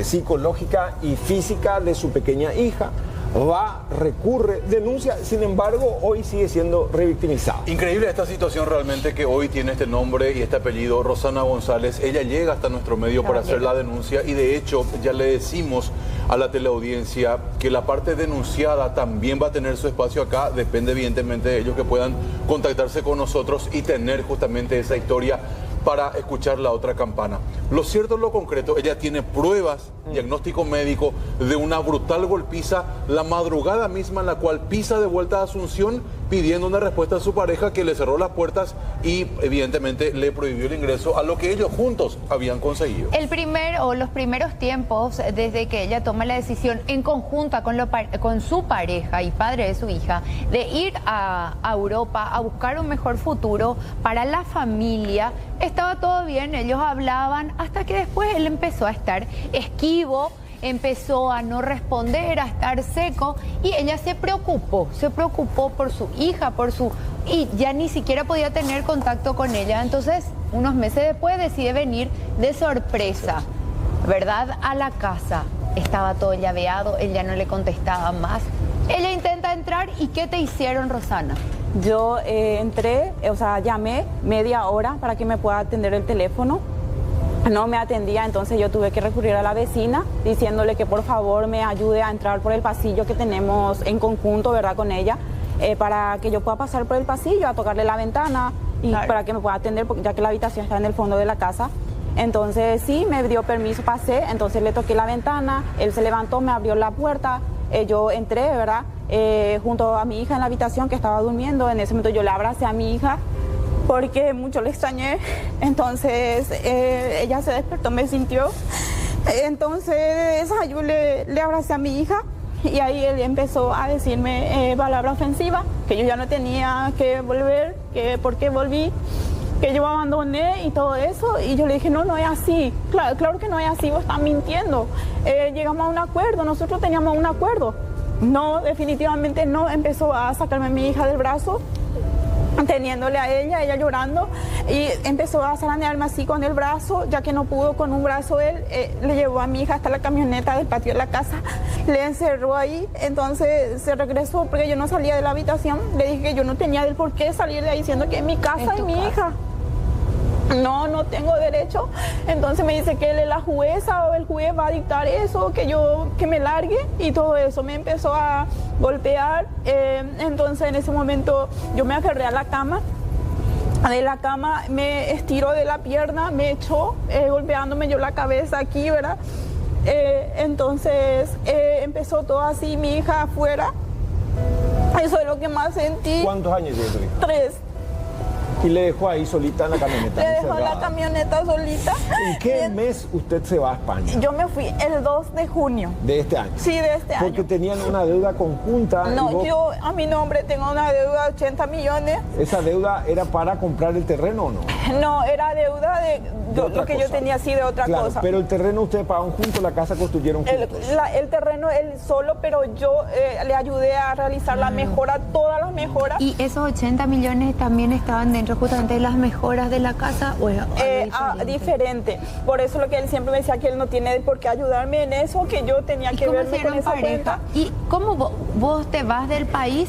psicológica y física de su pequeña hija. Va, recurre, denuncia, sin embargo, hoy sigue siendo revictimizada. Increíble esta situación realmente, que hoy tiene este nombre y este apellido, Rosana González. Ella llega hasta nuestro medio para hacer la denuncia y de hecho ya le decimos a la teleaudiencia que la parte denunciada también va a tener su espacio acá. Depende evidentemente de ellos que puedan contactarse con nosotros y tener justamente esa historia para escuchar la otra campana. Lo cierto es lo concreto, ella tiene pruebas, diagnóstico médico de una brutal golpiza la madrugada misma en la cual pisa de vuelta a Asunción pidiendo una respuesta a su pareja, que le cerró las puertas y evidentemente le prohibió el ingreso a lo que ellos juntos habían conseguido. Los primeros tiempos, desde que ella toma la decisión en conjunta con su pareja y padre de su hija, de ir a Europa a buscar un mejor futuro para la familia, estaba todo bien, ellos hablaban, hasta que después él empezó a estar esquivo, empezó a no responder, a estar seco, y ella se preocupó por su hija, y ya ni siquiera podía tener contacto con ella. Entonces, unos meses después decide venir de sorpresa, ¿verdad?, a la casa. Estaba todo llaveado, él ya no le contestaba más. Ella intenta entrar, ¿y qué te hicieron, Rosana? Yo entré, llamé media hora para que me pueda atender el teléfono. No me atendía, entonces yo tuve que recurrir a la vecina diciéndole que por favor me ayude a entrar por el pasillo que tenemos en conjunto, ¿verdad?, con ella, para que yo pueda pasar por el pasillo a tocarle la ventana y para que me pueda atender, ya que la habitación está en el fondo de la casa. Entonces sí, me dio permiso, pasé, entonces le toqué la ventana, él se levantó, me abrió la puerta, yo entré, ¿verdad?, junto a mi hija en la habitación que estaba durmiendo. En ese momento yo le abracé a mi hija porque mucho le extrañé. Entonces ella se despertó, me sintió. Entonces yo le abracé a mi hija y ahí él empezó a decirme palabra ofensiva, que yo ya no tenía que volver, que por qué volví, que yo abandoné y todo eso. Y yo le dije, no es así, claro que no es así, vos estás mintiendo. Llegamos a un acuerdo, nosotros teníamos un acuerdo. No, definitivamente no. Empezó a sacarme a mi hija del brazo, teniéndole a ella llorando, y empezó a zarandearme así con el brazo, ya que no pudo con un brazo él, le llevó a mi hija hasta la camioneta del patio de la casa, le encerró ahí. Entonces se regresó porque yo no salía de la habitación, le dije que yo no tenía del por qué salir de ahí, diciendo que es mi casa y mi hija. No tengo derecho. Entonces me dice que él es la jueza o el juez va a dictar eso, que me largue y todo eso. Me empezó a golpear. Entonces en ese momento yo me aferré a la cama. De la cama me estiró de la pierna, me echó, golpeándome yo la cabeza aquí, ¿verdad? Entonces empezó todo así, mi hija afuera. Eso es lo que más sentí. ¿Cuántos años tiene tu hija? 3. Y le dejó ahí solita en la camioneta. Le dejó en la camioneta solita. ¿En qué mes usted se va a España? Yo me fui el 2 de junio. ¿De este año? Sí, de este año. Porque tenían una deuda conjunta. No, yo a mi nombre tengo una deuda de 80 millones. ¿Esa deuda era para comprar el terreno o no? No, era deuda de lo que yo tenía, sí, de otra cosa. Pero el terreno ustedes pagaron juntos, la casa construyeron juntos. El terreno él solo, pero yo le ayudé a realizar la mejora, todas las mejoras. ¿Y esos 80 millones también estaban dentro justamente de las mejoras de la casa o diferente? Por eso lo que él siempre me decía, que él no tiene por qué ayudarme en eso, que yo tenía que verme con esa cuenta. ¿Y cómo vos te vas del país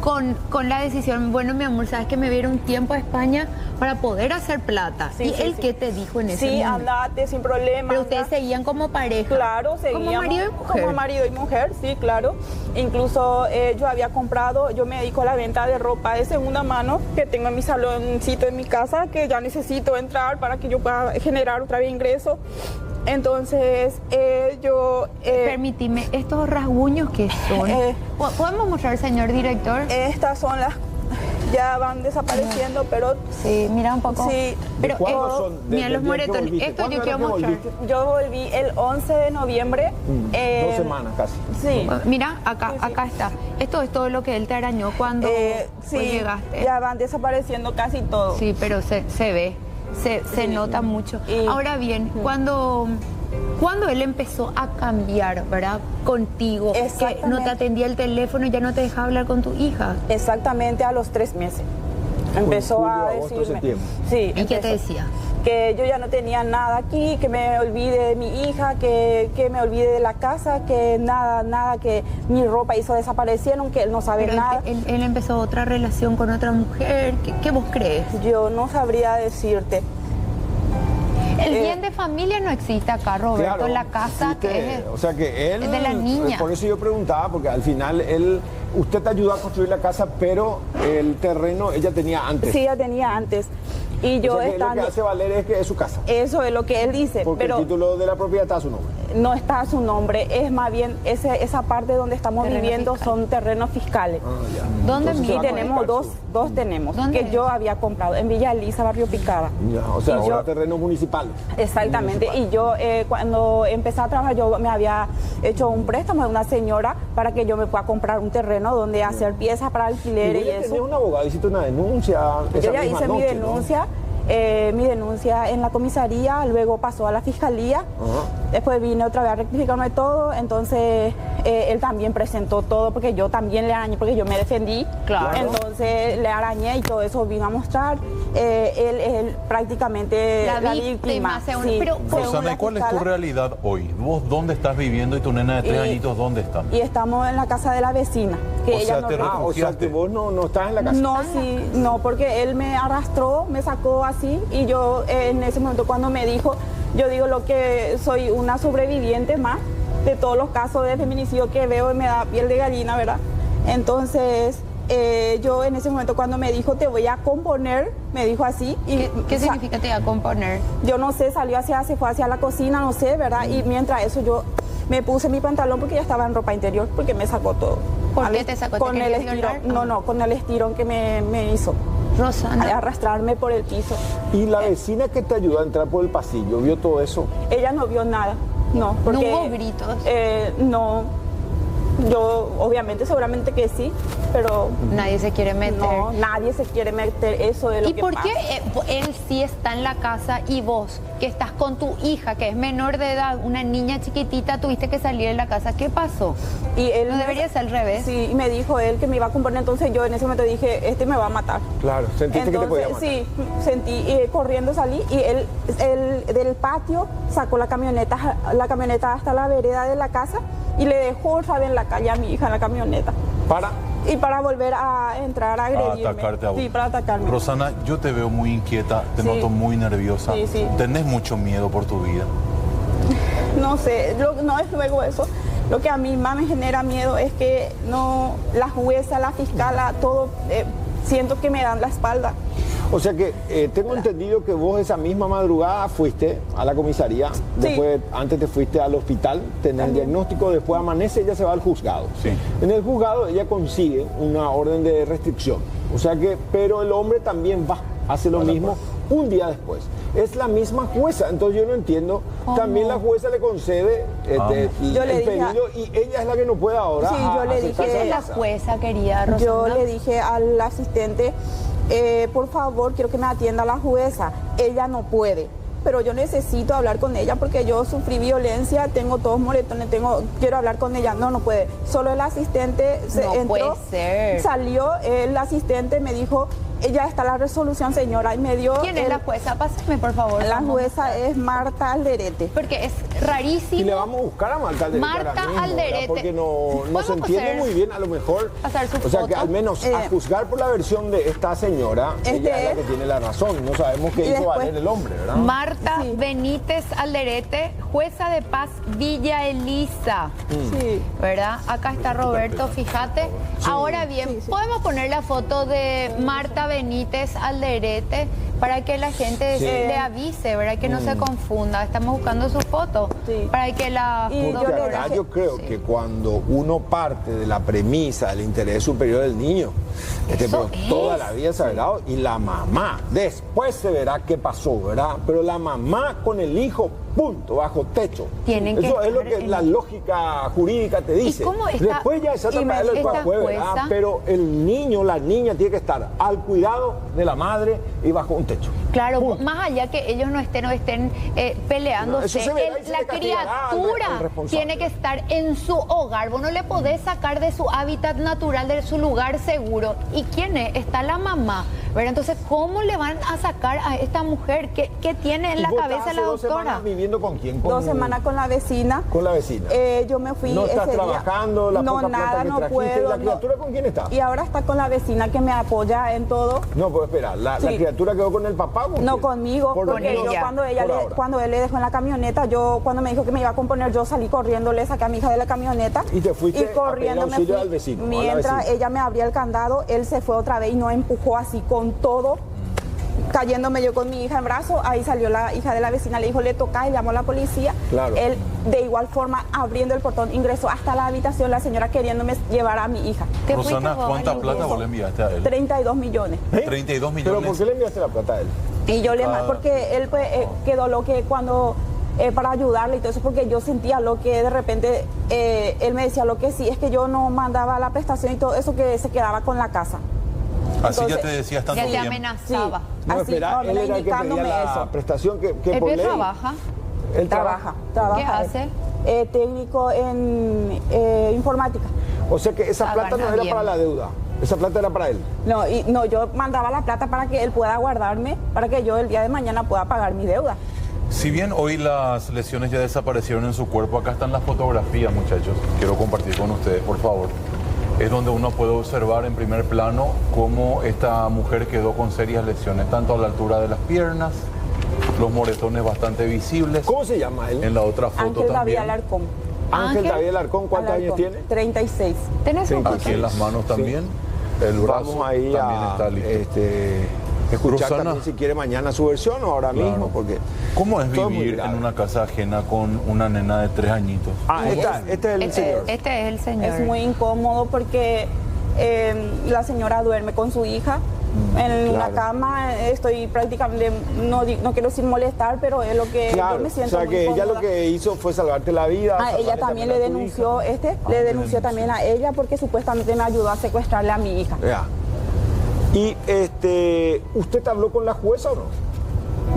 con la decisión, bueno, mi amor, sabes que me vieron un tiempo a España para poder hacer plata? Sí, ¿Y sí, él qué te dijo en ese momento? Sí, andate sin problema. Pero ustedes seguían como pareja. Claro, seguíamos. Como marido y mujer. Como marido y mujer, sí, claro. Incluso yo había comprado, yo me dedico a la venta de ropa de segunda mano, que tengo en mi saloncito en mi casa, que ya necesito entrar para que yo pueda generar otra vez ingreso. Entonces yo... Permíteme, estos rasguños que son... ¿Podemos mostrar, señor director? Estas son las... Ya van desapareciendo, pero... Sí, mira un poco. Sí. Pero son? Mira los moretones. Esto yo quiero mostrar. Yo volví el 11 de noviembre. 2 semanas casi. Sí. Mira, acá está. Esto es todo lo que él te arañó cuando llegaste. Ya van desapareciendo casi todo. Sí, pero se ve. Se nota mucho. Ahora bien, cuando ¿Cuándo él empezó a cambiar, verdad, contigo? Que no te atendía el teléfono y ya no te dejaba hablar con tu hija. Exactamente a los 3 meses. Empezó a decirme. Sí, ¿y qué te decía? Que yo ya no tenía nada aquí, que me olvide de mi hija, que me olvide de la casa, que nada, que mi ropa hizo desaparecieron, que él no sabe nada. Él empezó otra relación con otra mujer. ¿Qué vos crees? Yo no sabría decirte. El bien de familia no existe acá, Roberto, claro, en la casa que es, o sea que él, es de la niña. Por eso yo preguntaba, porque al final usted te ayudó a construir la casa, pero el terreno ella tenía antes. Sí, ella tenía antes. Y yo o sea que estando... lo que hace valer es que es su casa. Eso es lo que él dice. Porque pero el título de la propiedad está a su nombre. No está a su nombre, es más bien esa parte donde estamos viviendo son terrenos fiscales. ¿Dónde y tenemos dos tenemos, que yo había comprado en Villa Elisa, Barrio Picada. Ya, o sea, ahora terreno municipal. Exactamente, y yo cuando empecé a trabajar yo me había hecho un préstamo de una señora para que yo me pueda comprar un terreno donde hacer piezas para alquiler y eso. ¿Tenés un abogado? ¿Hiciste una denuncia? Yo ya hice mi denuncia. ¿No? Mi denuncia en la comisaría, luego pasó a la fiscalía, después vine otra vez a rectificarme todo, entonces él también presentó todo porque yo también le arañé, porque yo me defendí, entonces le arañé y todo eso vino a mostrar, él prácticamente la víctima. Sí, pero, Rosana, ¿cuál es tu realidad hoy? ¿Vos dónde estás viviendo y tu nena de 3 añitos dónde está? Y estamos en la casa de la vecina. Que ella o sea, que vos no estás en la casa. No, porque él me arrastró, me sacó así y yo en ese momento cuando me dijo, yo digo lo que soy una sobreviviente más de todos los casos de feminicidio que veo y me da piel de gallina, ¿verdad? Entonces yo en ese momento cuando me dijo te voy a componer, me dijo así. Y, ¿Qué significa te voy a componer? Yo no sé, se fue hacia la cocina, no sé, ¿verdad? Y mientras eso yo me puse mi pantalón porque ya estaba en ropa interior, porque me sacó todo. ¿Por qué te sacó? Con el estirón, no, con el estirón que me hizo. Rosana. A arrastrarme por el piso. ¿Y la vecina que te ayudó a entrar por el pasillo, vio todo eso? Ella no vio nada, no. Porque, ¿no hubo gritos? No. Yo, obviamente, seguramente que sí, pero... Nadie se quiere meter. No, nadie se quiere meter, eso es lo que pasa. ¿Y por qué él sí está en la casa y vos, que estás con tu hija, que es menor de edad, una niña chiquitita, tuviste que salir de la casa? ¿Qué pasó? Y él ¿No debería ser al revés? Sí, y me dijo él que me iba a componer, entonces yo en ese momento dije, me va a matar. Claro, ¿sentiste entonces, que te podía matar? Sí, sentí, corriendo salí y él del patio sacó la camioneta hasta la vereda de la casa y le dejó otra vez en la calle a mi hija en la camioneta. Y para volver a entrar a agredirme. A atacarte a vos. Sí, para atacarme. Rosana, yo te veo muy inquieta, te noto muy nerviosa. Sí. ¿Tenés mucho miedo por tu vida? No sé, no es luego eso. Lo que a mí más me genera miedo es que la jueza, la fiscala, todo, siento que me dan la espalda. O sea que tengo entendido que vos esa misma madrugada fuiste a la comisaría, después antes te fuiste al hospital, tenés el diagnóstico, después amanece, ella se va al juzgado. Sí. En el juzgado ella consigue una orden de restricción, o sea que, pero el hombre también hace lo mismo un día después. Es la misma jueza, entonces yo no entiendo, también la jueza le concede el pedido y ella es la que no puede ahora. Sí, yo le dije, la jueza quería, Rosana. Yo le dije al asistente, por favor, quiero que me atienda la jueza. Ella no puede, pero yo necesito hablar con ella porque yo sufrí violencia, tengo todos moretones, quiero hablar con ella. No puede. Solo el asistente entró, puede ser. Salió, el asistente me dijo, ya está la resolución, señora, y me dio... ¿Quién es la jueza? Pásame, por favor. La jueza es Marta Alderete. Porque es rarísimo. Y le vamos a buscar a Marta Alderete. Marta Alderete. Porque no se entiende muy bien, a lo mejor. O sea, que al menos a juzgar por la versión de esta señora, ella es la que tiene la razón. No sabemos qué hizo valer el hombre, ¿verdad? Marta Benítez Alderete, jueza de paz Villa Elisa. Sí. ¿Verdad? Acá está Roberto, fíjate. Sí. Ahora bien, podemos poner la foto de Marta Benítez Alderete para que la gente le avise, ¿verdad? Que no se confunda. Estamos buscando su foto para que la... Yo creo que cuando uno parte de la premisa del interés superior del niño, pero toda la vida se verá, y la mamá, después se verá qué pasó, ¿verdad? Pero la mamá con el hijo, punto, bajo techo. Eso es lo que la lógica jurídica te dice. Después ya es otra juez, ¿verdad? Pero el niño, la niña tiene que estar al cuidado de la madre y bajo un techo. Claro, más allá que ellos no estén peleándose, la criatura tiene que estar en su hogar. Vos no le podés sacar de su hábitat natural, de su lugar seguro. ¿Y quién es? Está la mamá, ¿verdad? Entonces, ¿cómo le van a sacar a esta mujer? ¿Qué tiene en la cabeza la doctora? ¿2 semanas viviendo con quién? 2 semanas con la vecina. Con la vecina. Yo me fui ¿No estás ese trabajando? Día. La No, poca nada, plata que no trajiste. puedo. ¿La criatura con quién está? Y ahora está con la vecina que me apoya en todo. No, pues espera, ¿la criatura quedó con el papá? No, conmigo. Porque yo cuando él le dejó en la camioneta, cuando me dijo que me iba a componer, yo salí corriendo, le saqué a mi hija de la camioneta. Y te fuiste corriendo a pedir auxilio al vecino. Mientras ella me abría el candado, él se fue otra vez y nos empujó así con todo, cayéndome yo con mi hija en brazos. Ahí salió la hija de la vecina, le dijo, le toca, y llamó a la policía. Claro. Él, de igual forma, abriendo el portón, ingresó hasta la habitación, la señora queriéndome llevar a mi hija. Rosana, ¿cuánta plata vos le enviaste a él? 32 millones. 32 millones. ¿Pero por qué le enviaste la plata a él? Y yo porque él pues, quedó lo que cuando... para ayudarle y todo eso, porque yo sentía lo que de repente él me decía lo que sí, es que yo no mandaba la prestación y todo eso, que se quedaba con la casa. Así ya te decía estando bien. Ya te amenazaba. Sí, No, así, espera, él era el que pedía la prestación que por ley. Trabaja. Él trabaja. ¿Qué hace? Técnico en informática. O sea que esa plata no era para la deuda. Esa plata era para él. No, yo mandaba la plata para que él pueda guardarme, para que yo el día de mañana pueda pagar mi deuda. Si bien hoy las lesiones ya desaparecieron en su cuerpo, acá están las fotografías, muchachos. Quiero compartir con ustedes, por favor. Es donde uno puede observar en primer plano cómo esta mujer quedó con serias lesiones, tanto a la altura de las piernas, los moretones bastante visibles. ¿Cómo se llama él? En la otra foto Ángel también. David Alarcón. Ángel David Alarcón, ¿cuántos años tiene? 36. ¿Tenés un Aquí en las manos también. Sí. El brazo vamos ahí también está listo. Escuchar Rosana, también si quiere mañana su versión o ahora mismo, porque... ¿Cómo es vivir en una casa ajena con una nena de 3 añitos? Este es el señor. Este es el señor. Es muy incómodo porque la señora duerme con su hija en una cama. Estoy prácticamente, no quiero decir molestar, pero es lo que yo me siento. O sea que ella lo que hizo fue salvarte la vida. Ella también le denunció, le denunció también a ella porque supuestamente me ayudó a secuestrarle a mi hija. Ya. Y ¿usted habló con la jueza o no?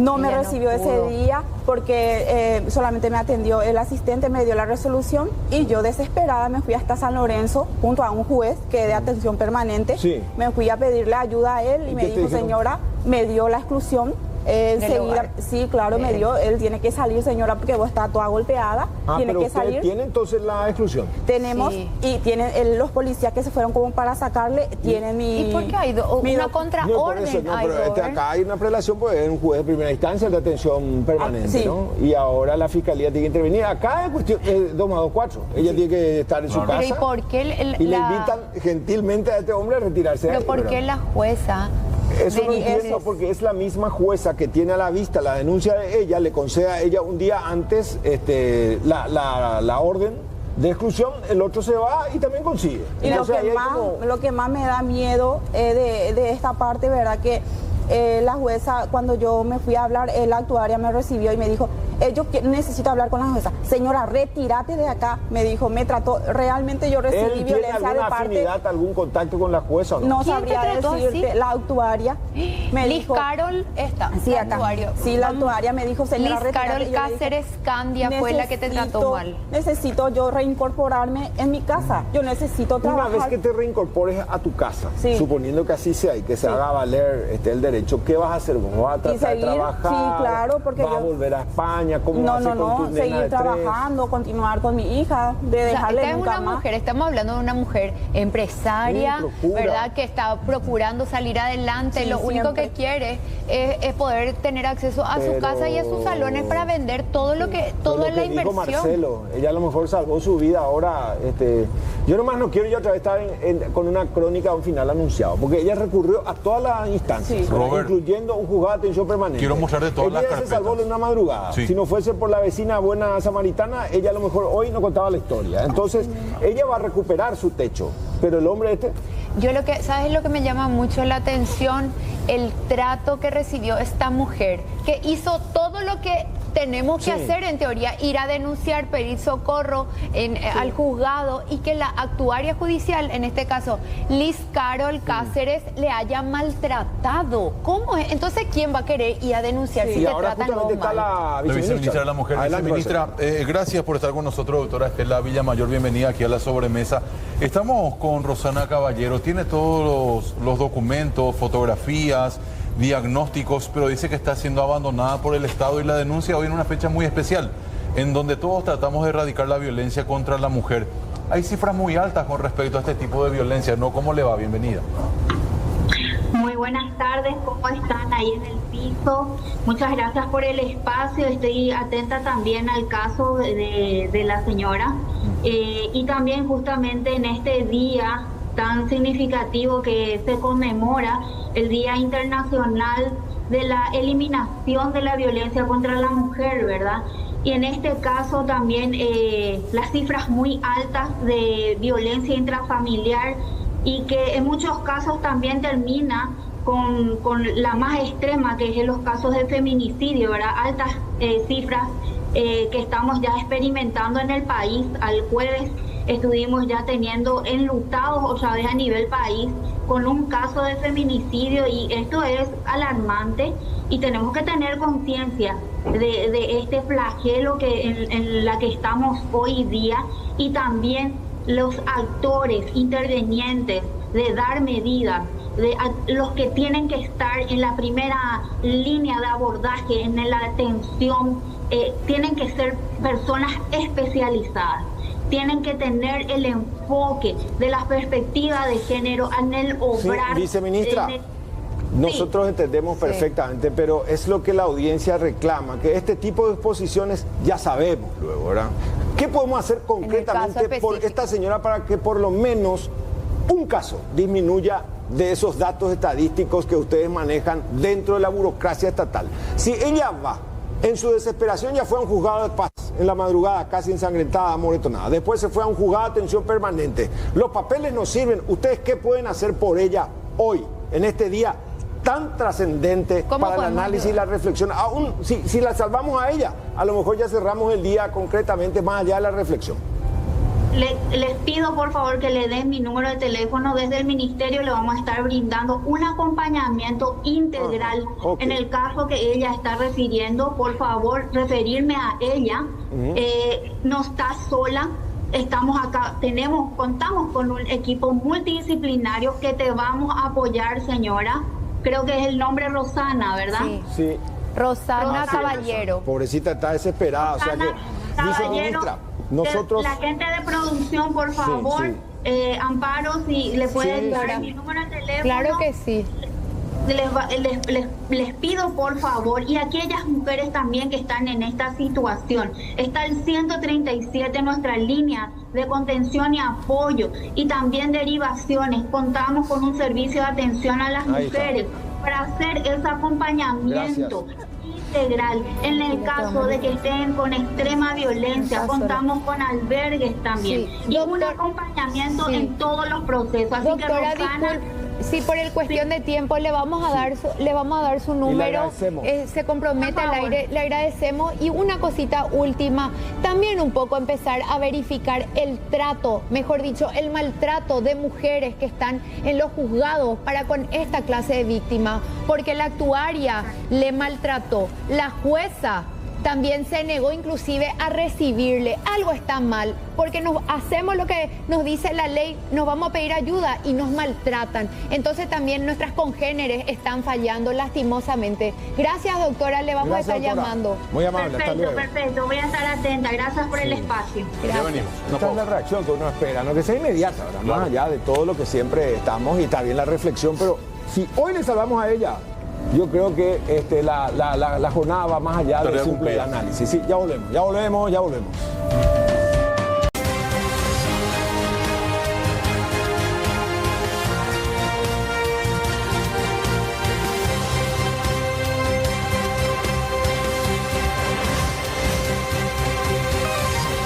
No me recibió ese día porque solamente me atendió el asistente, me dio la resolución y yo desesperada me fui hasta San Lorenzo junto a un juez que de atención permanente. Sí. Me fui a pedirle ayuda a él y me dijo, señora, me dio la exclusión. Enseguida, sí, claro, me dio, él tiene que salir, señora, porque vos está toda golpeada, tiene pero que usted salir. ¿Tiene entonces la exclusión? Tenemos, y tienen los policías que se fueron como para sacarle, tienen mi... ¿Y por qué hay una contraorden? Pero acá hay una prelación, pues es un juez de primera instancia de atención permanente, ¿no? Y ahora la fiscalía tiene que intervenir. Acá es cuestión 2 más 2, 4. Ella tiene que estar en su casa. Pero ¿y por qué y le invitan gentilmente a este hombre a retirarse. ¿Pero por qué la jueza? Eso no entiendo, porque es la misma jueza que tiene a la vista la denuncia de ella, le concede a ella un día antes la orden de exclusión, el otro se va y también consigue. Y lo que más me da miedo de esta parte, ¿verdad? Que la jueza, cuando yo me fui a hablar, la actuaria me recibió y me dijo, yo necesito hablar con la jueza. Señora, retírate de acá, me dijo, me trató, realmente yo recibí violencia de parte. ¿Tiene alguna afinidad, algún contacto con la jueza o no? No sabría decirte, así? La actuaria me Liz dijo... Carol está, sí, acá. Sí, la actuaria me dijo, señora, Liz Carol Cáceres Candia fue la que te trató mal. Necesito yo reincorporarme en mi casa, yo necesito trabajar. Una vez que te reincorpores a tu casa, suponiendo que así sea y que se haga valer el derecho, ¿qué vas a hacer? ¿Vas a tratar de trabajar? Sí, claro, porque ¿vas a volver a España? ¿Cómo vas a hacer con tu seguir trabajando, continuar con mi hija, de dejarle nunca más. Mujer, estamos hablando de una mujer empresaria, ¿verdad? Que está procurando salir adelante. Sí, lo único que quiere es poder tener acceso a su casa y a sus salones para vender todo lo que, toda la inversión. Marcelo, ella a lo mejor salvó su vida ahora. Yo nomás no quiero otra vez estar con una crónica a un final anunciado, porque ella recurrió a todas las instancias, incluyendo un juzgado de atención permanente. Quiero mostrar de todas las carpetas. Ella se salvó de una madrugada. Sí. Si no fuese por la vecina buena samaritana, ella a lo mejor hoy no contaba la historia. Entonces, ella va a recuperar su techo, pero el hombre Yo ¿sabes lo que me llama mucho la atención? El trato que recibió esta mujer, que hizo todo lo que tenemos que hacer en teoría, ir a denunciar, pedir socorro al juzgado y que la actuaria judicial, en este caso Liz Carol Cáceres, le haya maltratado. ¿Cómo es? Entonces, ¿quién va a querer ir a denunciar si te tratan mal? La viceministra de la Mujer. Viceministra, gracias por estar con nosotros, doctora Estela Villamayor. Bienvenida aquí a la sobremesa. Estamos con Rosana Caballero. Tiene todos los documentos, fotografías, diagnósticos, pero dice que está siendo abandonada por el Estado y la denuncia hoy en una fecha muy especial, en donde todos tratamos de erradicar la violencia contra la mujer. Hay cifras muy altas con respecto a este tipo de violencia, ¿no? ¿Cómo le va? Bienvenida. Muy buenas tardes, ¿cómo están ahí en el piso? Muchas gracias por el espacio, estoy atenta también al caso de la señora y también justamente en este día tan significativo que se conmemora el Día Internacional de la Eliminación de la Violencia contra la Mujer, ¿verdad? Y en este caso también las cifras muy altas de violencia intrafamiliar y que en muchos casos también termina con la más extrema, que es en los casos de feminicidio, ¿verdad? Altas cifras que estamos ya experimentando en el país. Al jueves estuvimos ya teniendo enlutados otra vez a nivel país con un caso de feminicidio y esto es alarmante y tenemos que tener conciencia de este flagelo en la que estamos hoy día y también los actores intervenientes de dar medidas, de los que tienen que estar en la primera línea de abordaje, en la atención, tienen que ser personas especializadas. Tienen que tener el enfoque de la perspectiva de género en el obrar. Sí, viceministra, nosotros entendemos perfectamente, pero es lo que la audiencia reclama, que este tipo de exposiciones ya sabemos luego, ¿verdad? ¿Qué podemos hacer concretamente por esta señora para que por lo menos un caso disminuya de esos datos estadísticos que ustedes manejan dentro de la burocracia estatal? Si ella va, en su desesperación ya fue a un juzgado de paz, en la madrugada casi ensangrentada, amoretonada. Después se fue a un juzgado de atención permanente. Los papeles no sirven. ¿Ustedes qué pueden hacer por ella hoy, en este día tan trascendente para el análisis y la reflexión? Aún si la salvamos a ella, a lo mejor ya cerramos el día concretamente más allá de la reflexión. Les pido por favor que le den mi número de teléfono. Desde el ministerio le vamos a estar brindando un acompañamiento integral. En el caso que ella está refiriendo, por favor referirme a ella. No está sola. Estamos acá, contamos con un equipo multidisciplinario que te vamos a apoyar, señora. Creo que es el nombre Rosana, ¿verdad? Sí. Rosana Caballero. Pobrecita, está desesperada. Rosana Caballero. Nosotros... La gente de producción, por favor, Amparo, si le pueden dar mi número de teléfono. Claro que sí. Les pido por favor, y aquellas mujeres también que están en esta situación, está el 137, nuestra línea de contención y apoyo, y también derivaciones. Contamos con un servicio de atención a las mujeres para hacer ese acompañamiento integral. En el caso de que estén con extrema violencia, contamos con albergues también y un acompañamiento en todos los procesos. Así doctora, que Rosana, sí, por el cuestión de tiempo le vamos a dar su número. Se compromete al aire, le agradecemos. Y una cosita última, también un poco empezar a verificar el trato, mejor dicho, el maltrato de mujeres que están en los juzgados para con esta clase de víctimas, porque la actuaria le maltrató, la jueza también se negó inclusive a recibirle. Algo está mal, porque nos hacemos lo que nos dice la ley, nos vamos a pedir ayuda y nos maltratan. Entonces también nuestras congéneres están fallando lastimosamente. Gracias, doctora, le vamos a estar llamando. Muy amable, hasta luego. Perfecto, voy a estar atenta. Gracias por el espacio. Gracias. Esta es la reacción que uno espera, no que sea inmediata, ¿verdad? Más allá de todo lo que siempre estamos, y está bien la reflexión, pero si hoy le salvamos a ella, yo creo que la jornada va más allá del simple análisis. Sí, ya volvemos.